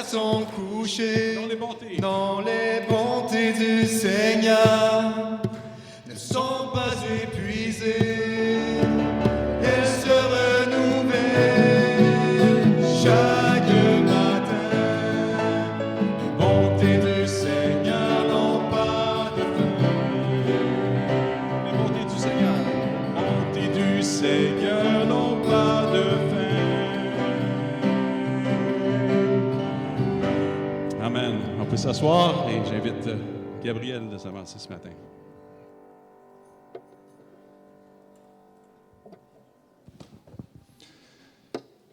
sont couchés dans les bontés du Seigneur, ne sont pas épuisés, elles se renouvellent chaque matin. Les bontés du Seigneur n'ont pas de fin. Les bontés du Seigneur. Les bontés du Seigneur n'ont pas de fin. Amen. On peut s'asseoir et j'invite Gabriel de s'avancer ce matin.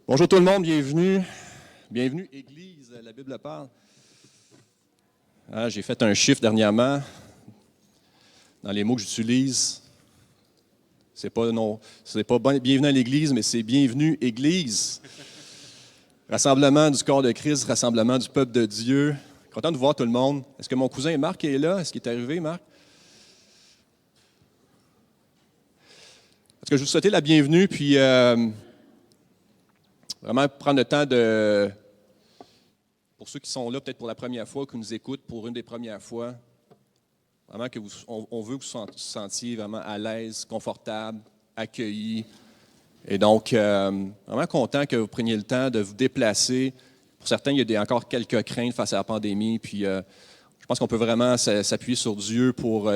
Bonjour tout le monde, bienvenue. Bienvenue, Église, la Bible parle. J'ai fait un chiffre dernièrement dans les mots que j'utilise. C'est pas bienvenue à l'Église, mais c'est bienvenue, Église. Rassemblement du corps de Christ, rassemblement du peuple de Dieu. Content de vous voir tout le monde. Est-ce que mon cousin Marc est là? Est-ce qu'il est arrivé, Marc? Est-ce que je vous souhaite la bienvenue, puis vraiment prendre le temps de, pour ceux qui sont là peut-être pour la première fois, qui nous écoutent pour une des premières fois, vraiment on veut que vous vous sentiez vraiment à l'aise, confortable, accueillis. Et donc, vraiment content que vous preniez le temps de vous déplacer. Pour certains, il y a encore quelques craintes face à la pandémie. Puis, je pense qu'on peut vraiment s'appuyer sur Dieu pour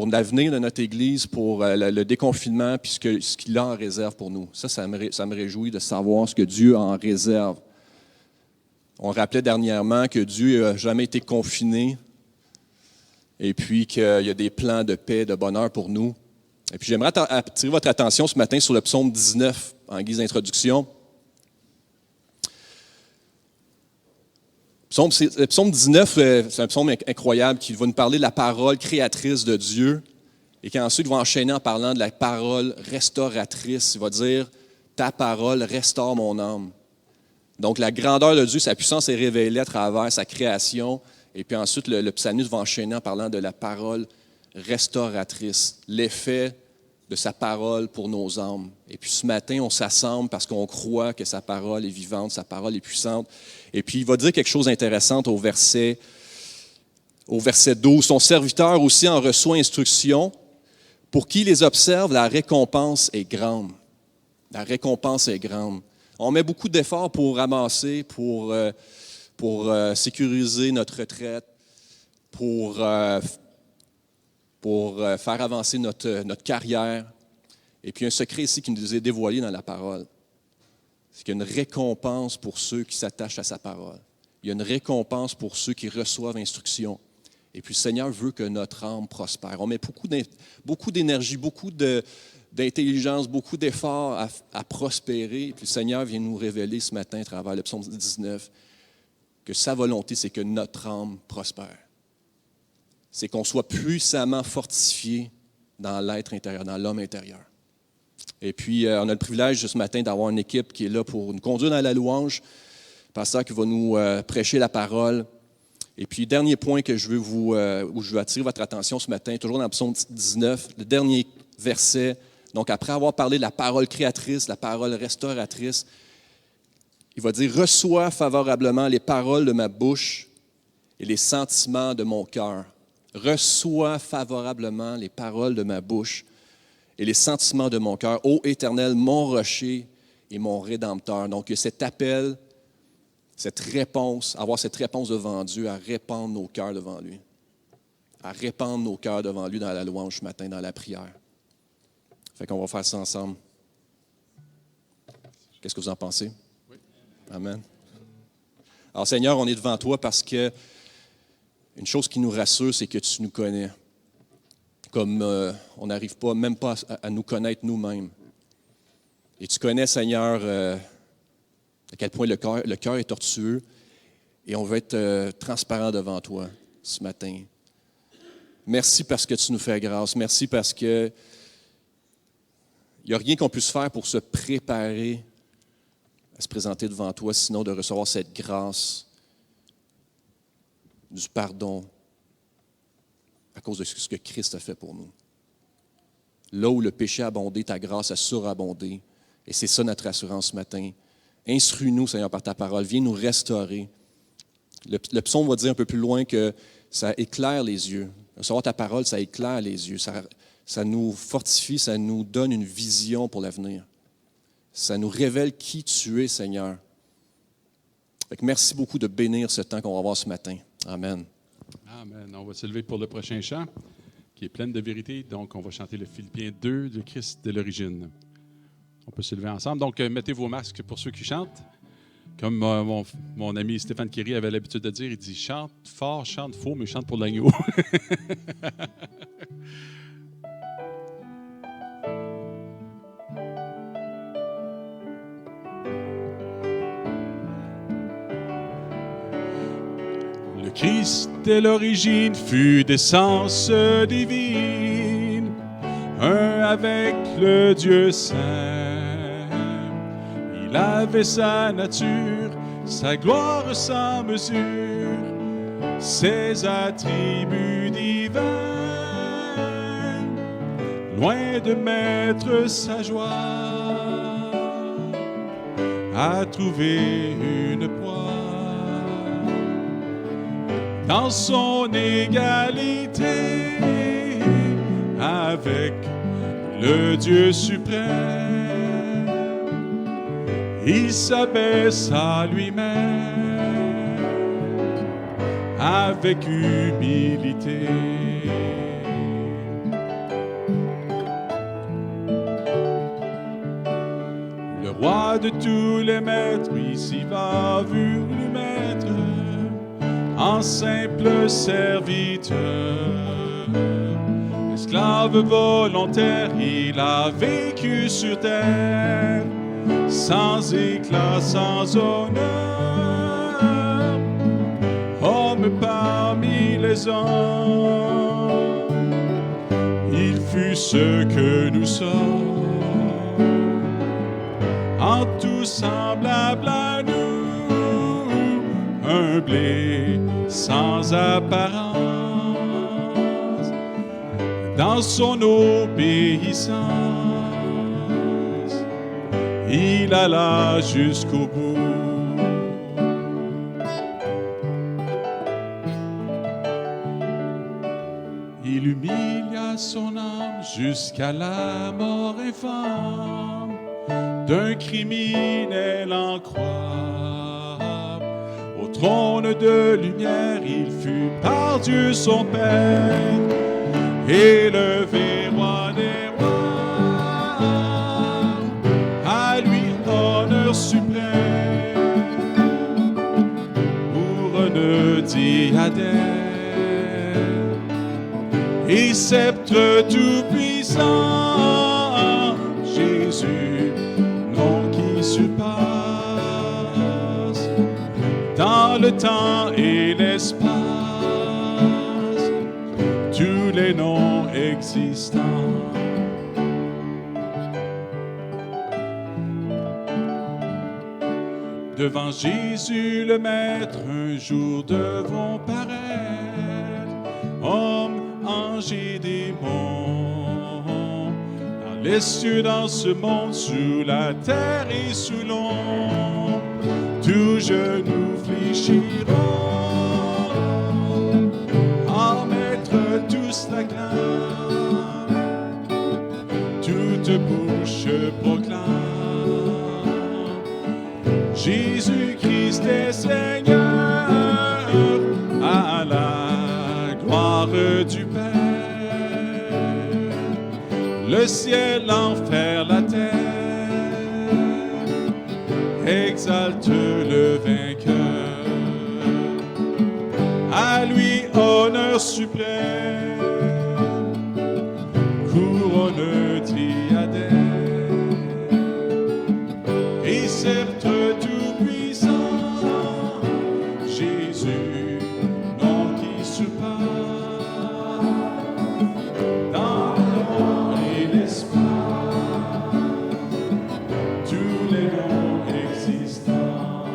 l'avenir de notre Église, pour le déconfinement, puis ce qu'il a en réserve pour nous. Ça me réjouit de savoir ce que Dieu a en réserve. On rappelait dernièrement que Dieu n'a jamais été confiné et puis qu'il y a des plans de paix, de bonheur pour nous. Et puis j'aimerais attirer votre attention ce matin sur le psaume 19 en guise d'introduction. Le psaume 19, c'est un psaume incroyable qui va nous parler de la parole créatrice de Dieu et qui ensuite va enchaîner en parlant de la parole restauratrice. Il va dire « Ta parole restaure mon âme ». Donc la grandeur de Dieu, sa puissance est révélée à travers sa création. Et puis ensuite, le psalmiste va enchaîner en parlant de la parole restauratrice, l'effet de sa parole pour nos âmes. Et puis ce matin, on s'assemble parce qu'on croit que sa parole est vivante, sa parole est puissante. Et puis il va dire quelque chose d'intéressant au verset 12. Son serviteur aussi en reçoit instruction. Pour qui les observe, la récompense est grande. La récompense est grande. On met beaucoup d'efforts pour ramasser, pour sécuriser notre retraite, pour faire avancer notre carrière. Et puis un secret ici qui nous est dévoilé dans la parole, c'est qu'il y a une récompense pour ceux qui s'attachent à sa parole. Il y a une récompense pour ceux qui reçoivent instruction. Et puis le Seigneur veut que notre âme prospère. On met beaucoup d'énergie, beaucoup d'intelligence, beaucoup d'efforts à prospérer. Et puis le Seigneur vient nous révéler ce matin à travers le psaume 19 que sa volonté, c'est que notre âme prospère. C'est qu'on soit puissamment fortifié dans l'être intérieur, dans l'homme intérieur. Et puis, on a le privilège ce matin d'avoir une équipe qui est là pour nous conduire dans la louange, le pasteur qui va nous prêcher la parole. Et puis, dernier point que où je veux attirer votre attention ce matin, toujours dans le psaume 19, le dernier verset. Donc, après avoir parlé de la parole créatrice, la parole restauratrice, il va dire « Reçois favorablement les paroles de ma bouche et les sentiments de mon cœur. » Reçois favorablement les paroles de ma bouche et les sentiments de mon cœur. Ô Éternel, mon rocher et mon rédempteur. Donc, il y a cet appel, cette réponse, avoir cette réponse devant Dieu, à répandre nos cœurs devant lui. À répandre nos cœurs devant lui dans la louange ce matin, dans la prière. Fait qu'on va faire ça ensemble. Qu'est-ce que vous en pensez? Oui. Amen. Alors, Seigneur, on est devant toi parce que une chose qui nous rassure, c'est que tu nous connais. Comme on n'arrive même pas à nous connaître nous-mêmes. Et tu connais, Seigneur, à quel point le cœur est tortueux. Et on veut être transparent devant toi ce matin. Merci parce que tu nous fais grâce. Merci parce que il n'y a rien qu'on puisse faire pour se préparer à se présenter devant toi, sinon de recevoir cette grâce du pardon à cause de ce que Christ a fait pour nous. Là où le péché a abondé, ta grâce a surabondé. Et c'est ça notre assurance ce matin. Instruis-nous, Seigneur, par ta parole. Viens nous restaurer. Le psaume va dire un peu plus loin que ça éclaire les yeux. Recevoir ta parole, ça éclaire les yeux. Ça nous fortifie, ça nous donne une vision pour l'avenir. Ça nous révèle qui tu es, Seigneur. Fait que merci beaucoup de bénir ce temps qu'on va avoir ce matin. Amen. Amen. On va se lever pour le prochain chant, qui est plein de vérité. Donc, on va chanter le Philippiens 2, le Christ de l'origine. On peut se lever ensemble. Donc, mettez vos masques pour ceux qui chantent. Comme mon ami Stéphane Kéry avait l'habitude de dire, il dit « Chante fort, chante faux, mais chante pour l'agneau. » Le Christ de l'origine fut d'essence divine, un avec le Dieu saint. Il avait sa nature, sa gloire sans mesure, ses attributs divins. Loin de mettre sa joie à trouver une proie, dans son égalité avec le Dieu suprême, il s'abaisse à lui-même avec humilité. Le roi de tous les maîtres ici va voulu mettre en simple serviteur. Esclave volontaire, il a vécu sur terre, sans éclat, sans honneur. Homme parmi les hommes, il fut ce que nous sommes, en tout semblable à nous, humblé, sans apparence, dans son obéissance, il alla jusqu'au bout. Il humilia son âme jusqu'à la mort infâme d'un criminel en croix. Au trône de lumière, il fut par Dieu son Père, élevé roi des rois. À lui honneur suprême pour un diadème et sceptre tout-puissant. Jésus, nom qui surpasse dans le temps et l'espace tous les noms existants. Devant Jésus le Maître, un jour devront paraître hommes, anges et démons, dans les cieux, dans ce monde, sous la terre et sous l'ombre, tous genoux fléchiront, en mettre tous l'acclament, toute bouche proclame, Jésus-Christ est Seigneur, à la gloire du Père. Le ciel, l'enfer, la terre exalte le vainqueur. À lui honneur suprême, couronne diadème et sceptre tout-puissant. Jésus, nom qui surpasse dans le temps et l'espace tous les noms existants.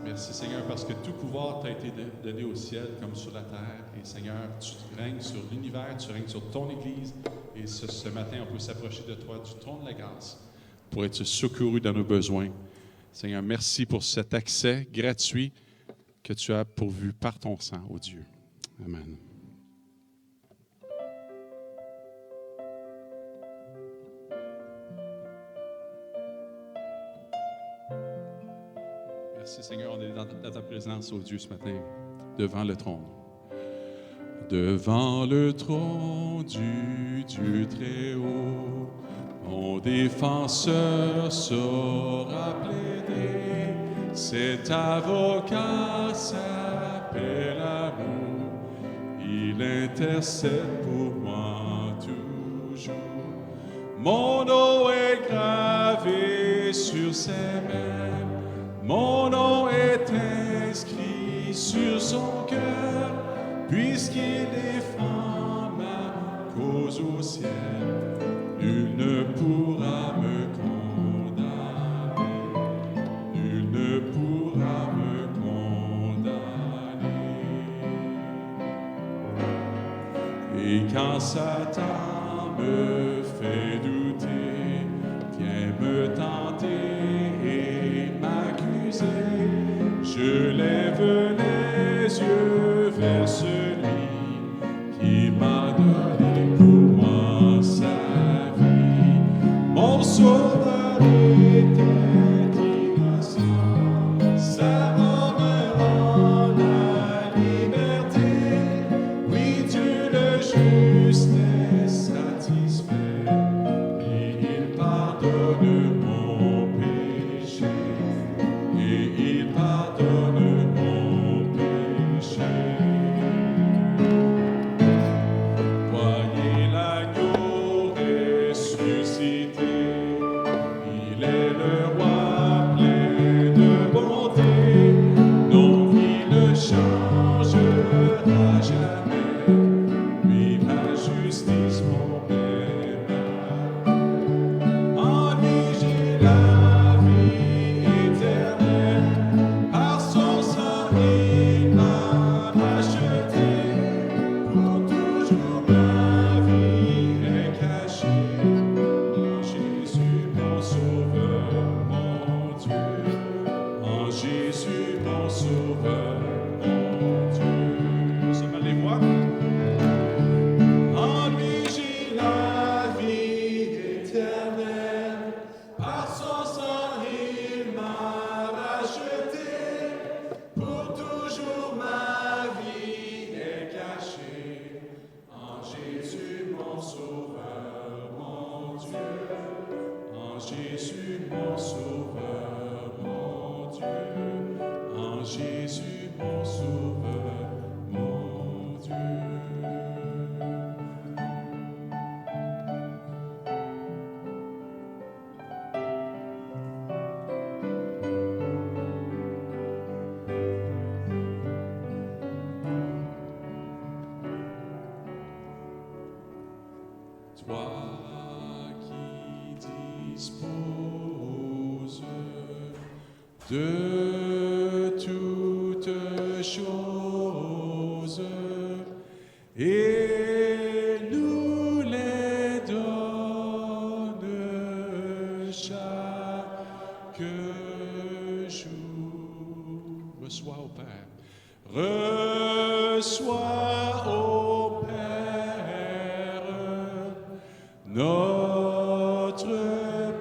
Merci Seigneur parce que tout pouvoir t'a été donné au ciel comme sur la terre. Et Seigneur, tu règnes sur l'univers, tu règnes sur ton Église. Et ce matin, on peut s'approcher de toi, du trône de la grâce, pour être secouru dans nos besoins. Seigneur, merci pour cet accès gratuit que tu as pourvu par ton sang, ô Dieu. Amen. Merci Seigneur, on est dans ta présence, ô Dieu, ce matin, devant le trône. Devant le trône du Dieu très haut, mon défenseur saura plaider. Cet avocat s'appelle amour, il intercède pour moi toujours. Mon nom est gravé sur ses mains, mon nom est inscrit sur son cœur, puisqu'il défend ma cause au ciel, nul ne pourra me condamner, nul ne pourra me condamner. Et quand Satan me fait douter, vient me tenter et m'accuser, je lève les yeux vers celui qui m'a donné pour moi sa vie. Mon sauveur était innocent, sa mort me rend la liberté. Oui, Dieu le juste est satisfait, et il pardonne mon péché, et il pardonne mon péché. Voyez l'agneau ressuscité, il est le roi plein de bonté, non, il ne changera jamais, lui ma justice, mon aimable. En lui j'ai la vie éternelle, par son sang il m'a racheté, pour toujours ma vie est cachée en Jésus mon sauveur, mon Dieu, en Jésus mon sauveur, mon Dieu. Ça va les voix? En lui j'ai la vie éternelle, par son sang il m'a racheté, pour toujours ma vie est cachée en Jésus mon sauveur, mon Dieu, en Jésus mon sauveur, mon Dieu, en Jésus mon sauveur, mon Dieu. Toi qui disposes de toutes choses et nous les donnes chaque jour. Reçois au Père. Reçois au Père notre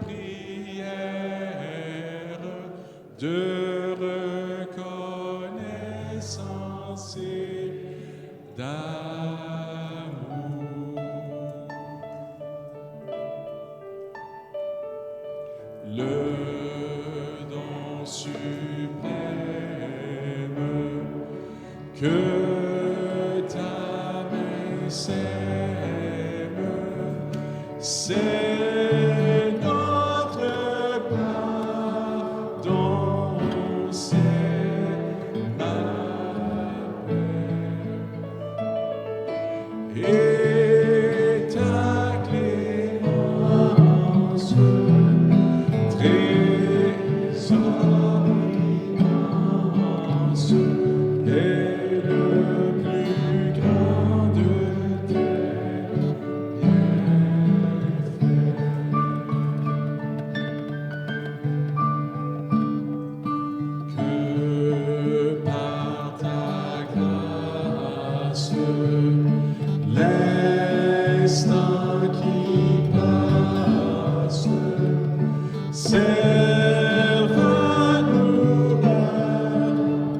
prière de reconnaissance et d'amour. Le don suprême que ta main sème, c'est notre pardon, c'est ma paix. Et ta clémence, trésor immense, est le plus grand de tes bienfaits. Que par ta grâce, l'instant qui passe serve à nous rapprocher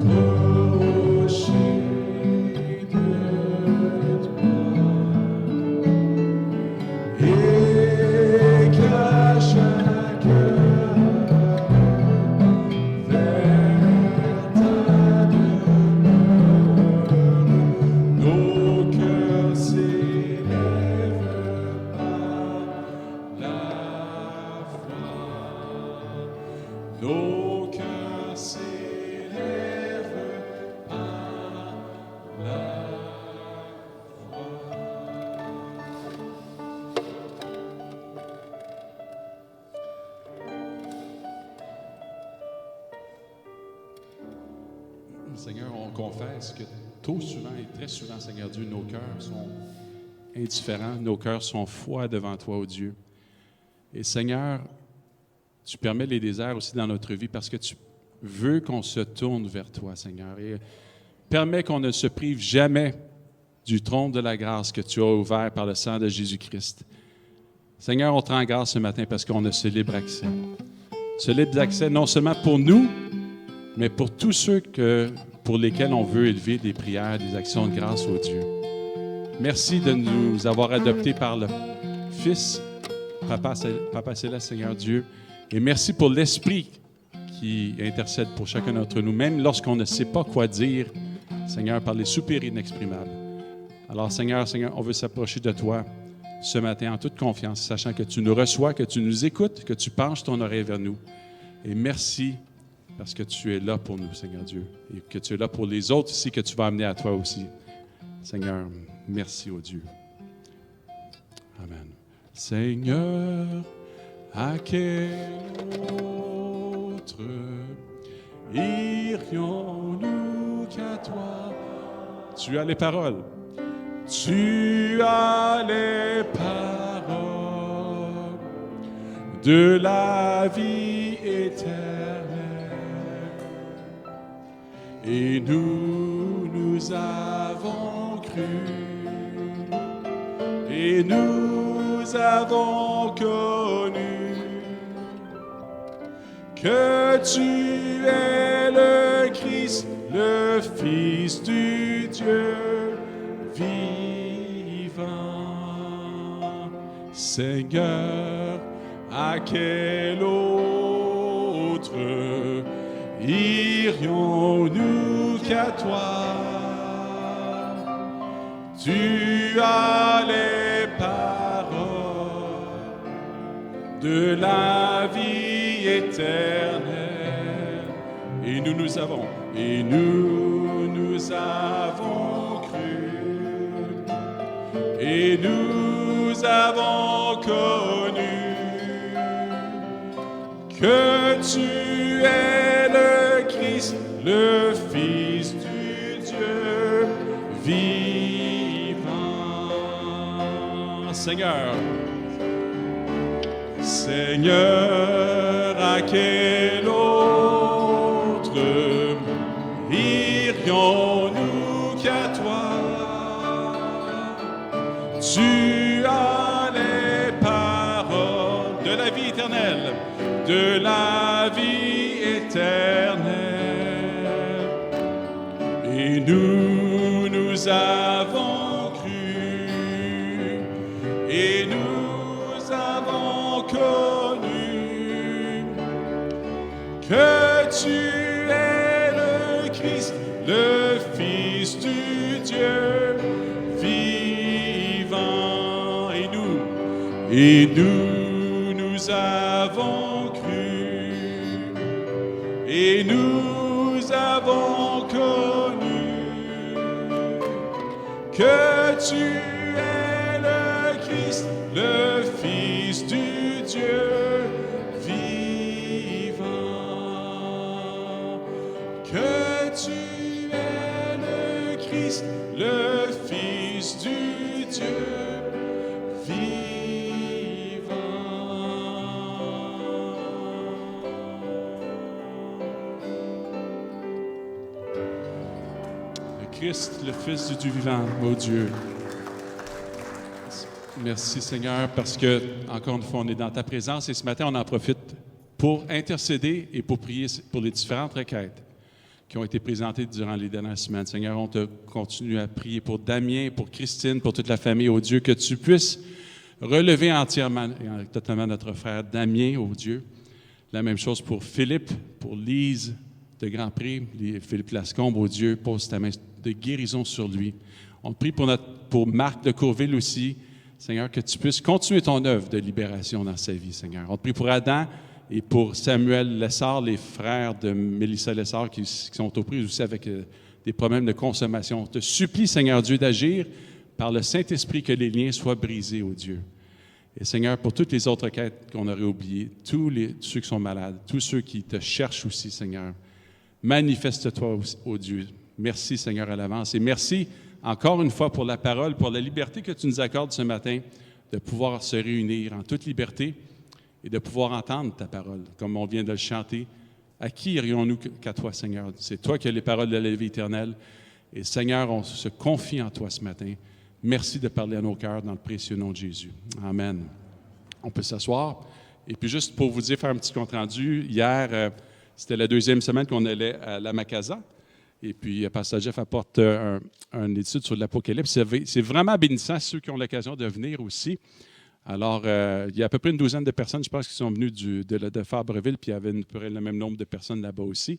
de toi et qu'à chaque heure vers ta demeure, nos cœurs s'élèvent par la foi. Nos cœurs s'élèvent par la foi. Seigneur, on confesse que trop souvent et très souvent, Seigneur Dieu, nos cœurs sont indifférents, nos cœurs sont froids devant toi, ô Dieu. Et Seigneur, tu permets les déserts aussi dans notre vie parce que tu veux qu'on se tourne vers toi, Seigneur. Et permets qu'on ne se prive jamais du trône de la grâce que tu as ouvert par le sang de Jésus-Christ. Seigneur, on te rend grâce ce matin parce qu'on a ce libre accès. Ce libre accès non seulement pour nous, mais pour tous ceux pour lesquels on veut élever des prières, des actions de grâce au Dieu. Merci de nous avoir adoptés par le Fils, Papa Céleste, Seigneur Dieu. Et merci pour l'Esprit qui intercède pour chacun d'entre nous, même lorsqu'on ne sait pas quoi dire, Seigneur, par les soupirs inexprimables. Alors, Seigneur, on veut s'approcher de toi ce matin en toute confiance, sachant que tu nous reçois, que tu nous écoutes, que tu penches ton oreille vers nous. Et merci parce que tu es là pour nous, Seigneur Dieu, et que tu es là pour les autres ici, que tu vas amener à toi aussi. Seigneur, merci, ô Dieu. Amen. Seigneur, à quel autre irions-nous qu'à toi? Tu as les paroles. Tu as les paroles de la vie éternelle. Et nous avons cru, et nous avons connu que tu es le Christ, le Fils du Dieu vivant. Seigneur, à quel autre irions-nous qu'à toi? Tu as les paroles de la vie éternelle. Et nous avons cru, et nous avons connu que tu es le Christ, le Fils du Dieu vivant. Seigneur, à quel autre irions-nous qu'à toi? Tu as les paroles de la vie éternelle, de la vie éternelle. Et nous avons cru, et nous avons connu que tu es le Christ, le Fils du Dieu vivant. Et nous avons cru, et nous avons connu que tu es le Christ, le Fils du Dieu vivant, que tu es Christ, le Fils du Dieu vivant. Le Christ, le Fils du Dieu vivant, ô Dieu. Merci Seigneur, parce que, encore une fois, on est dans ta présence et ce matin, on en profite pour intercéder et pour prier pour les différentes requêtes qui ont été présentées durant les dernières semaines. Seigneur, on te continue à prier pour Damien, pour Christine, pour toute la famille, ô Dieu, que tu puisses relever entièrement et totalement notre frère Damien, ô Dieu. La même chose pour Philippe, pour Lise de Grand Prix, Philippe Lascombe, ô Dieu, pose ta main de guérison sur lui. On prie pour Marc de Courville aussi, Seigneur, que tu puisses continuer ton œuvre de libération dans sa vie, Seigneur. On te prie pour Adam et pour Samuel Lessard, les frères de Mélissa Lessard qui sont aux prises aussi avec des problèmes de consommation. On te supplie, Seigneur Dieu, d'agir par le Saint-Esprit, que les liens soient brisés, ô Dieu. Et Seigneur, pour toutes les autres quêtes qu'on aurait oubliées, tous ceux qui sont malades, tous ceux qui te cherchent aussi, Seigneur, manifeste-toi, ô Dieu. Merci, Seigneur, à l'avance. Et merci encore une fois pour la parole, pour la liberté que tu nous accordes ce matin de pouvoir se réunir en toute liberté et de pouvoir entendre ta parole, comme on vient de le chanter. À qui irions-nous qu'à toi, Seigneur? C'est toi qui as les paroles de la vie éternelle. Et Seigneur, on se confie en toi ce matin. Merci de parler à nos cœurs dans le précieux nom de Jésus. Amen. On peut s'asseoir. Et puis juste pour vous dire, faire un petit compte-rendu, hier, c'était la deuxième semaine qu'on allait à la Macasa. Et puis, Pasteur Jeff apporte une étude sur l'Apocalypse. C'est vraiment bénissant, ceux qui ont l'occasion de venir aussi. Alors, il y a à peu près une douzaine de personnes, je pense, qui sont venues de Fabreville, puis il y avait à peu près le même nombre de personnes là-bas aussi.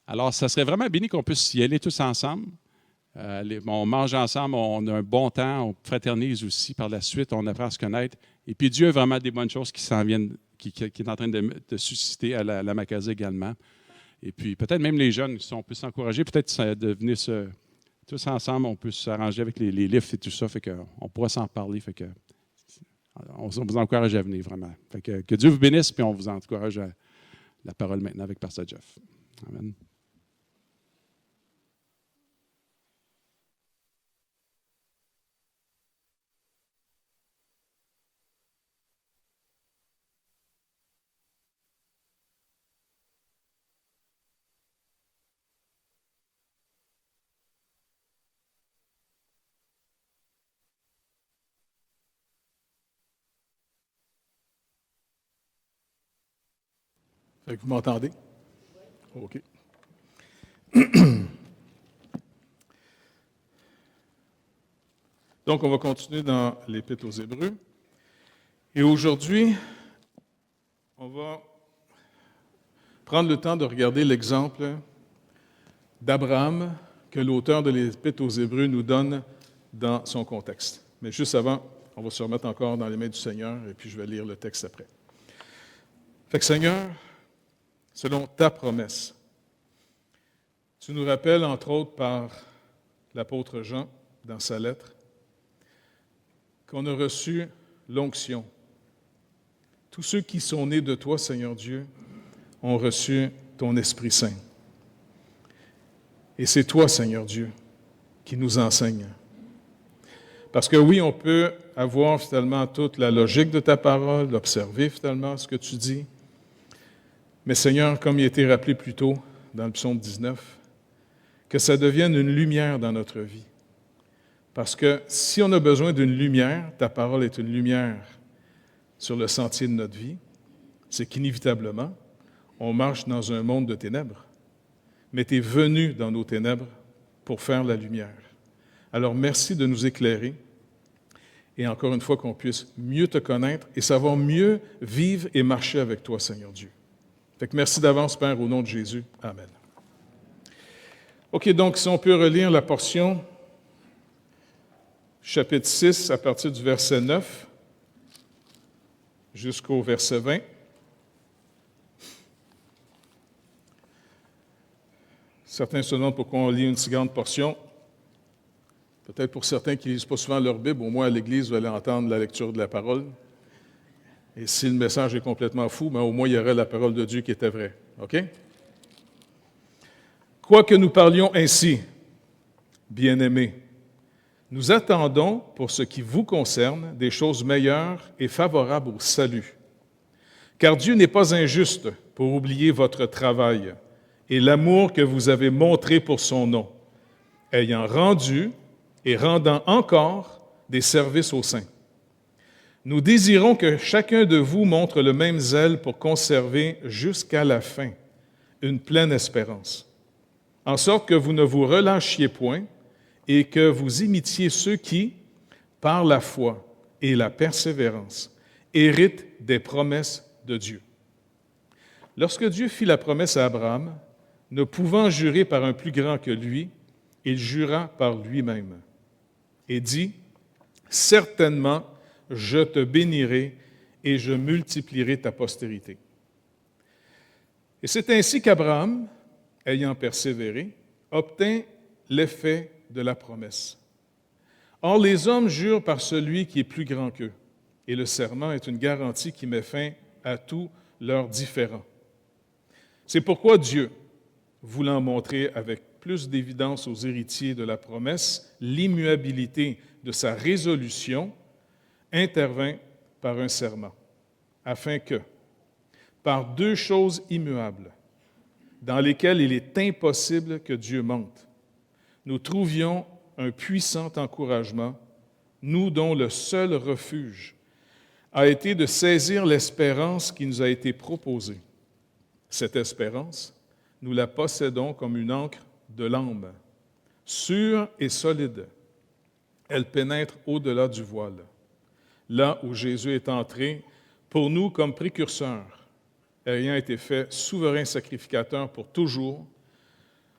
Alors, ça serait vraiment béni qu'on puisse y aller tous ensemble. On mange ensemble, on a un bon temps, on fraternise aussi par la suite, on apprend à se connaître. Et puis, Dieu a vraiment des bonnes choses qui s'en viennent, qui est en train de susciter à la Macasa également. Et puis, peut-être même les jeunes, si on peut s'encourager, peut-être de venir tous ensemble, on peut s'arranger avec les livres et tout ça, fait qu'on pourra s'en parler. Fait que, on vous encourage à venir, vraiment. Fait que Dieu vous bénisse, puis on vous encourage à la parole maintenant avec Pasteur Jeff. Amen. Fait que vous m'entendez? OK. Donc, on va continuer dans l'Épître aux Hébreux. Et aujourd'hui, on va prendre le temps de regarder l'exemple d'Abraham que l'auteur de l'Épître aux Hébreux nous donne dans son contexte. Mais juste avant, on va se remettre encore dans les mains du Seigneur et puis je vais lire le texte après. Fait que Seigneur, selon ta promesse, tu nous rappelles, entre autres par l'apôtre Jean, dans sa lettre, qu'on a reçu l'onction. Tous ceux qui sont nés de toi, Seigneur Dieu, ont reçu ton Esprit Saint. Et c'est toi, Seigneur Dieu, qui nous enseigne. Parce que oui, on peut avoir finalement toute la logique de ta parole, observer finalement ce que tu dis. Mais Seigneur, comme il a été rappelé plus tôt dans le psaume 19, que ça devienne une lumière dans notre vie. Parce que si on a besoin d'une lumière, ta parole est une lumière sur le sentier de notre vie, c'est qu'inévitablement, on marche dans un monde de ténèbres. Mais tu es venu dans nos ténèbres pour faire la lumière. Alors merci de nous éclairer et encore une fois qu'on puisse mieux te connaître et savoir mieux vivre et marcher avec toi, Seigneur Dieu. Fait que merci d'avance, Père, au nom de Jésus. Amen. OK, donc si on peut relire la portion, chapitre 6, à partir du verset 9 jusqu'au verset 20. Certains se demandent pourquoi on lit une si grande portion. Peut-être pour certains qui ne lisent pas souvent leur Bible, au moins à l'Église, vous allez entendre la lecture de la parole. Et si le message est complètement fou, bien, au moins il y aurait la parole de Dieu qui était vraie. OK? Quoique nous parlions ainsi, Bien-aimés, nous attendons, pour ce qui vous concerne, des choses meilleures et favorables au salut. Car Dieu n'est pas injuste pour oublier votre travail et l'amour que vous avez montré pour son nom, ayant rendu et rendant encore des services aux saints. Nous désirons que chacun de vous montre le même zèle pour conserver jusqu'à la fin une pleine espérance, en sorte que vous ne vous relâchiez point et que vous imitiez ceux qui, par la foi et la persévérance, héritent des promesses de Dieu. Lorsque Dieu fit la promesse à Abraham, ne pouvant jurer par un plus grand que lui, il jura par lui-même et dit, « Certainement, je te bénirai et je multiplierai ta postérité. » Et c'est ainsi qu'Abraham, ayant persévéré, obtint l'effet de la promesse. Or, les hommes jurent par celui qui est plus grand qu'eux, et le serment est une garantie qui met fin à tous leurs différends. C'est pourquoi Dieu, voulant montrer avec plus d'évidence aux héritiers de la promesse l'immuabilité de sa résolution, intervint par un serment, afin que, par deux choses immuables, dans lesquelles il est impossible que Dieu mente, nous trouvions un puissant encouragement, nous dont le seul refuge a été de saisir l'espérance qui nous a été proposée. Cette espérance, nous la possédons comme une ancre de l'âme, sûre et solide. Elle pénètre au-delà du voile, là où Jésus est entré pour nous comme précurseur, ayant été fait souverain sacrificateur pour toujours,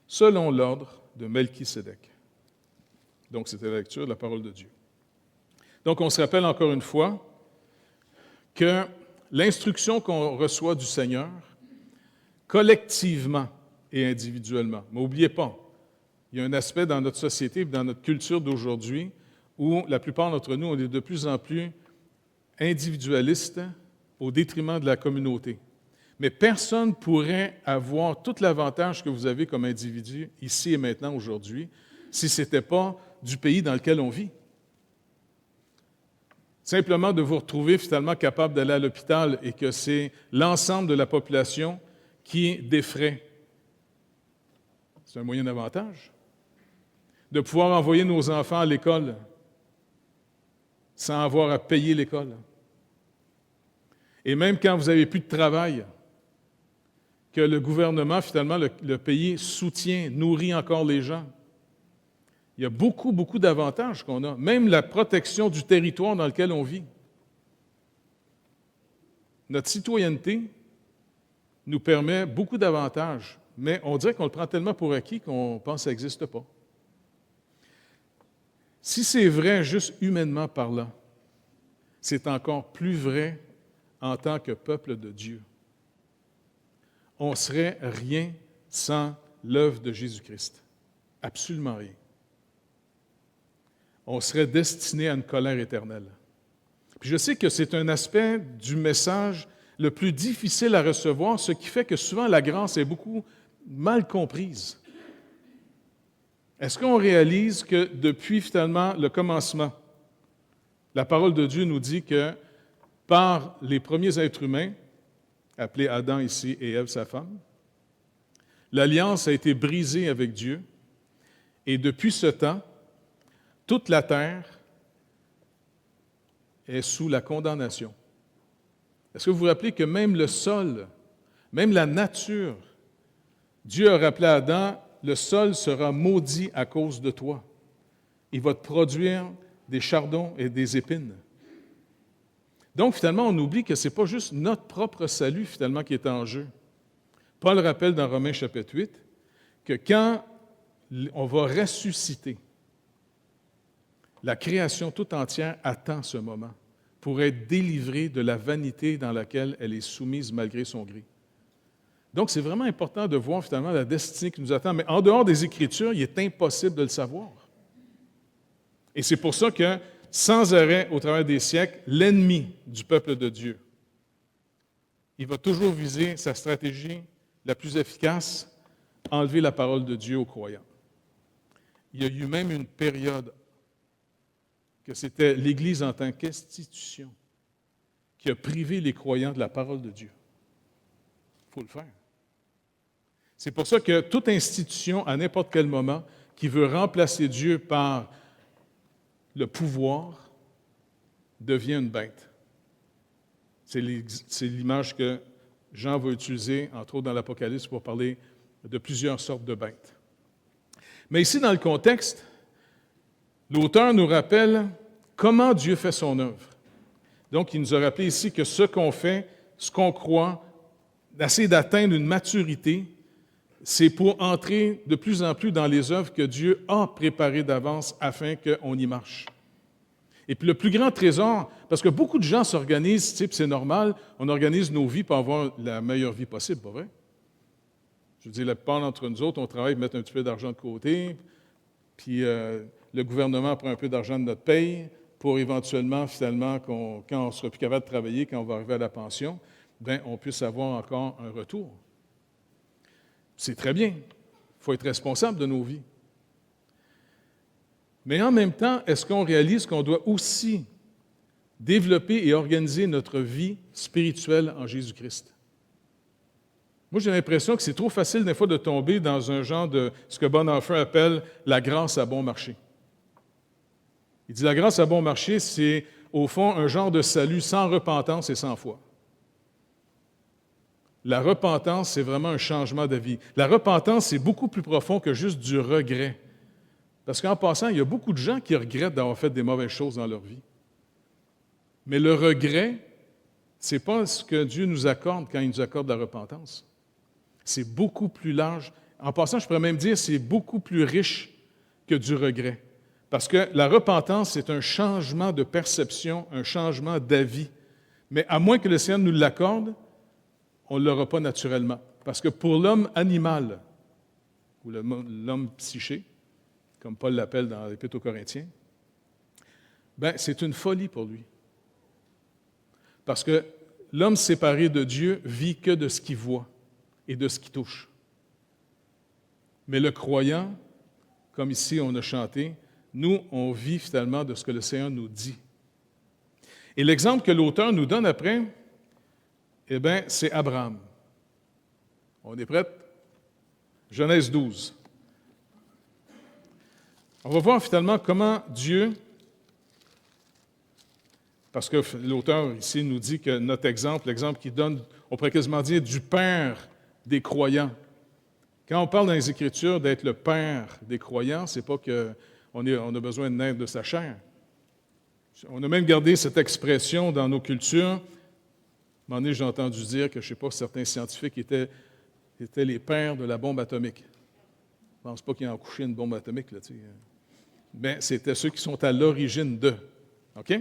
selon l'ordre de Melchisédek. Donc, c'était la lecture de la parole de Dieu. Donc, on se rappelle encore une fois que l'instruction qu'on reçoit du Seigneur, collectivement et individuellement, mais n'oubliez pas, il y a un aspect dans notre société, dans notre culture d'aujourd'hui, où la plupart d'entre nous, on est de plus en plus individualistes au détriment de la communauté. Mais personne ne pourrait avoir tout l'avantage que vous avez comme individu, ici et maintenant, aujourd'hui, si ce n'était pas du pays dans lequel on vit. Simplement de vous retrouver finalement capable d'aller à l'hôpital et que c'est l'ensemble de la population qui défraie. C'est un moyen d'avantage. De pouvoir envoyer nos enfants à l'école sans avoir à payer l'école. Et même quand vous n'avez plus de travail, que le gouvernement, finalement, le pays soutient, nourrit encore les gens. Il y a beaucoup, beaucoup d'avantages qu'on a, même la protection du territoire dans lequel on vit. Notre citoyenneté nous permet beaucoup d'avantages, mais on dirait qu'on le prend tellement pour acquis qu'on pense que ça n'existe pas. Si c'est vrai juste humainement parlant, c'est encore plus vrai en tant que peuple de Dieu. On ne serait rien sans l'œuvre de Jésus-Christ. Absolument rien. On serait destiné à une colère éternelle. Puis je sais que c'est un aspect du message le plus difficile à recevoir, ce qui fait que souvent la grâce est beaucoup mal comprise. Est-ce qu'on réalise que depuis finalement le commencement, la parole de Dieu nous dit que par les premiers êtres humains, appelés Adam ici et Ève sa femme, l'alliance a été brisée avec Dieu et depuis ce temps, toute la terre est sous la condamnation. Est-ce que vous vous rappelez que même le sol, même la nature, Dieu a rappelé à Adam, le sol sera maudit à cause de toi. Il va te produire des chardons et des épines. Donc, finalement, on oublie que ce n'est pas juste notre propre salut, finalement, qui est en jeu. Paul rappelle dans Romains chapitre 8 que quand on va ressusciter, la création tout entière attend ce moment pour être délivrée de la vanité dans laquelle elle est soumise malgré son gré. Donc, c'est vraiment important de voir finalement la destinée qui nous attend. Mais en dehors des Écritures, il est impossible de le savoir. Et c'est pour ça que, sans arrêt, au travers des siècles, l'ennemi du peuple de Dieu, il va toujours viser sa stratégie la plus efficace, enlever la parole de Dieu aux croyants. il y a eu même une période que c'était l'Église en tant qu'institution qui a privé les croyants de la parole de Dieu. Il faut le faire. C'est pour ça que toute institution, à n'importe quel moment, qui veut remplacer Dieu par le pouvoir, devient une bête. C'est l'image que Jean va utiliser, entre autres dans l'Apocalypse, pour parler de plusieurs sortes de bêtes. Mais ici, dans le contexte, l'auteur nous rappelle comment Dieu fait son œuvre. Donc, il nous a rappelé ici que ce qu'on fait, ce qu'on croit, d'essayer d'atteindre une maturité, c'est pour entrer de plus en plus dans les œuvres que Dieu a préparées d'avance afin qu'on y marche. Et puis le plus grand trésor, parce que beaucoup de gens s'organisent, tu sais, puis c'est normal, on organise nos vies pour avoir la meilleure vie possible, pas vrai? Je veux dire, la plupart d'entre nous autres, on travaille pour mettre un petit peu d'argent de côté, puis le gouvernement prend un peu d'argent de notre paye pour éventuellement, finalement, quand on ne sera plus capable de travailler, quand on va arriver à la pension, bien, on puisse avoir encore un retour. C'est très bien. Il faut être responsable de nos vies. Mais en même temps, est-ce qu'on réalise qu'on doit aussi développer et organiser notre vie spirituelle en Jésus-Christ? Moi, j'ai l'impression que c'est trop facile des fois de tomber dans un genre de ce que Bonhoeffer appelle la grâce à bon marché. Il dit la grâce à bon marché, c'est au fond un genre de salut sans repentance et sans foi. La repentance, c'est vraiment un changement de vie. La repentance, c'est beaucoup plus profond que juste du regret. Parce qu'en passant, il y a beaucoup de gens qui regrettent d'avoir fait des mauvaises choses dans leur vie. Mais le regret, ce n'est pas ce que Dieu nous accorde quand il nous accorde la repentance. C'est beaucoup plus large. En passant, je pourrais même dire c'est beaucoup plus riche que du regret. Parce que la repentance, c'est un changement de perception, un changement d'avis. Mais à moins que le Seigneur nous l'accorde, on ne l'aura pas naturellement. Parce que pour l'homme animal, ou l'homme psyché, comme Paul l'appelle dans l'Épître aux Corinthiens, ben, c'est une folie pour lui. Parce que l'homme séparé de Dieu vit que de ce qu'il voit et de ce qu'il touche. Mais le croyant, comme ici on a chanté, nous, on vit finalement de ce que le Seigneur nous dit. Et l'exemple que l'auteur nous donne après, eh bien, c'est Abraham. On est prêts? Genèse 12. On va voir finalement comment Dieu, parce que l'auteur ici nous dit que notre exemple, l'exemple qu'il donne, on pourrait quasiment dire du père des croyants. Quand on parle dans les Écritures d'être le père des croyants, ce n'est pas qu'on a besoin de naître de sa chair. On a même gardé cette expression dans nos cultures. À un moment donné, j'ai entendu dire que, je ne sais pas, certains scientifiques étaient les pères de la bombe atomique. Je ne pense pas qu'ils ont couché une bombe atomique, là, tu sais. Bien, c'était ceux qui sont à l'origine d'eux. OK?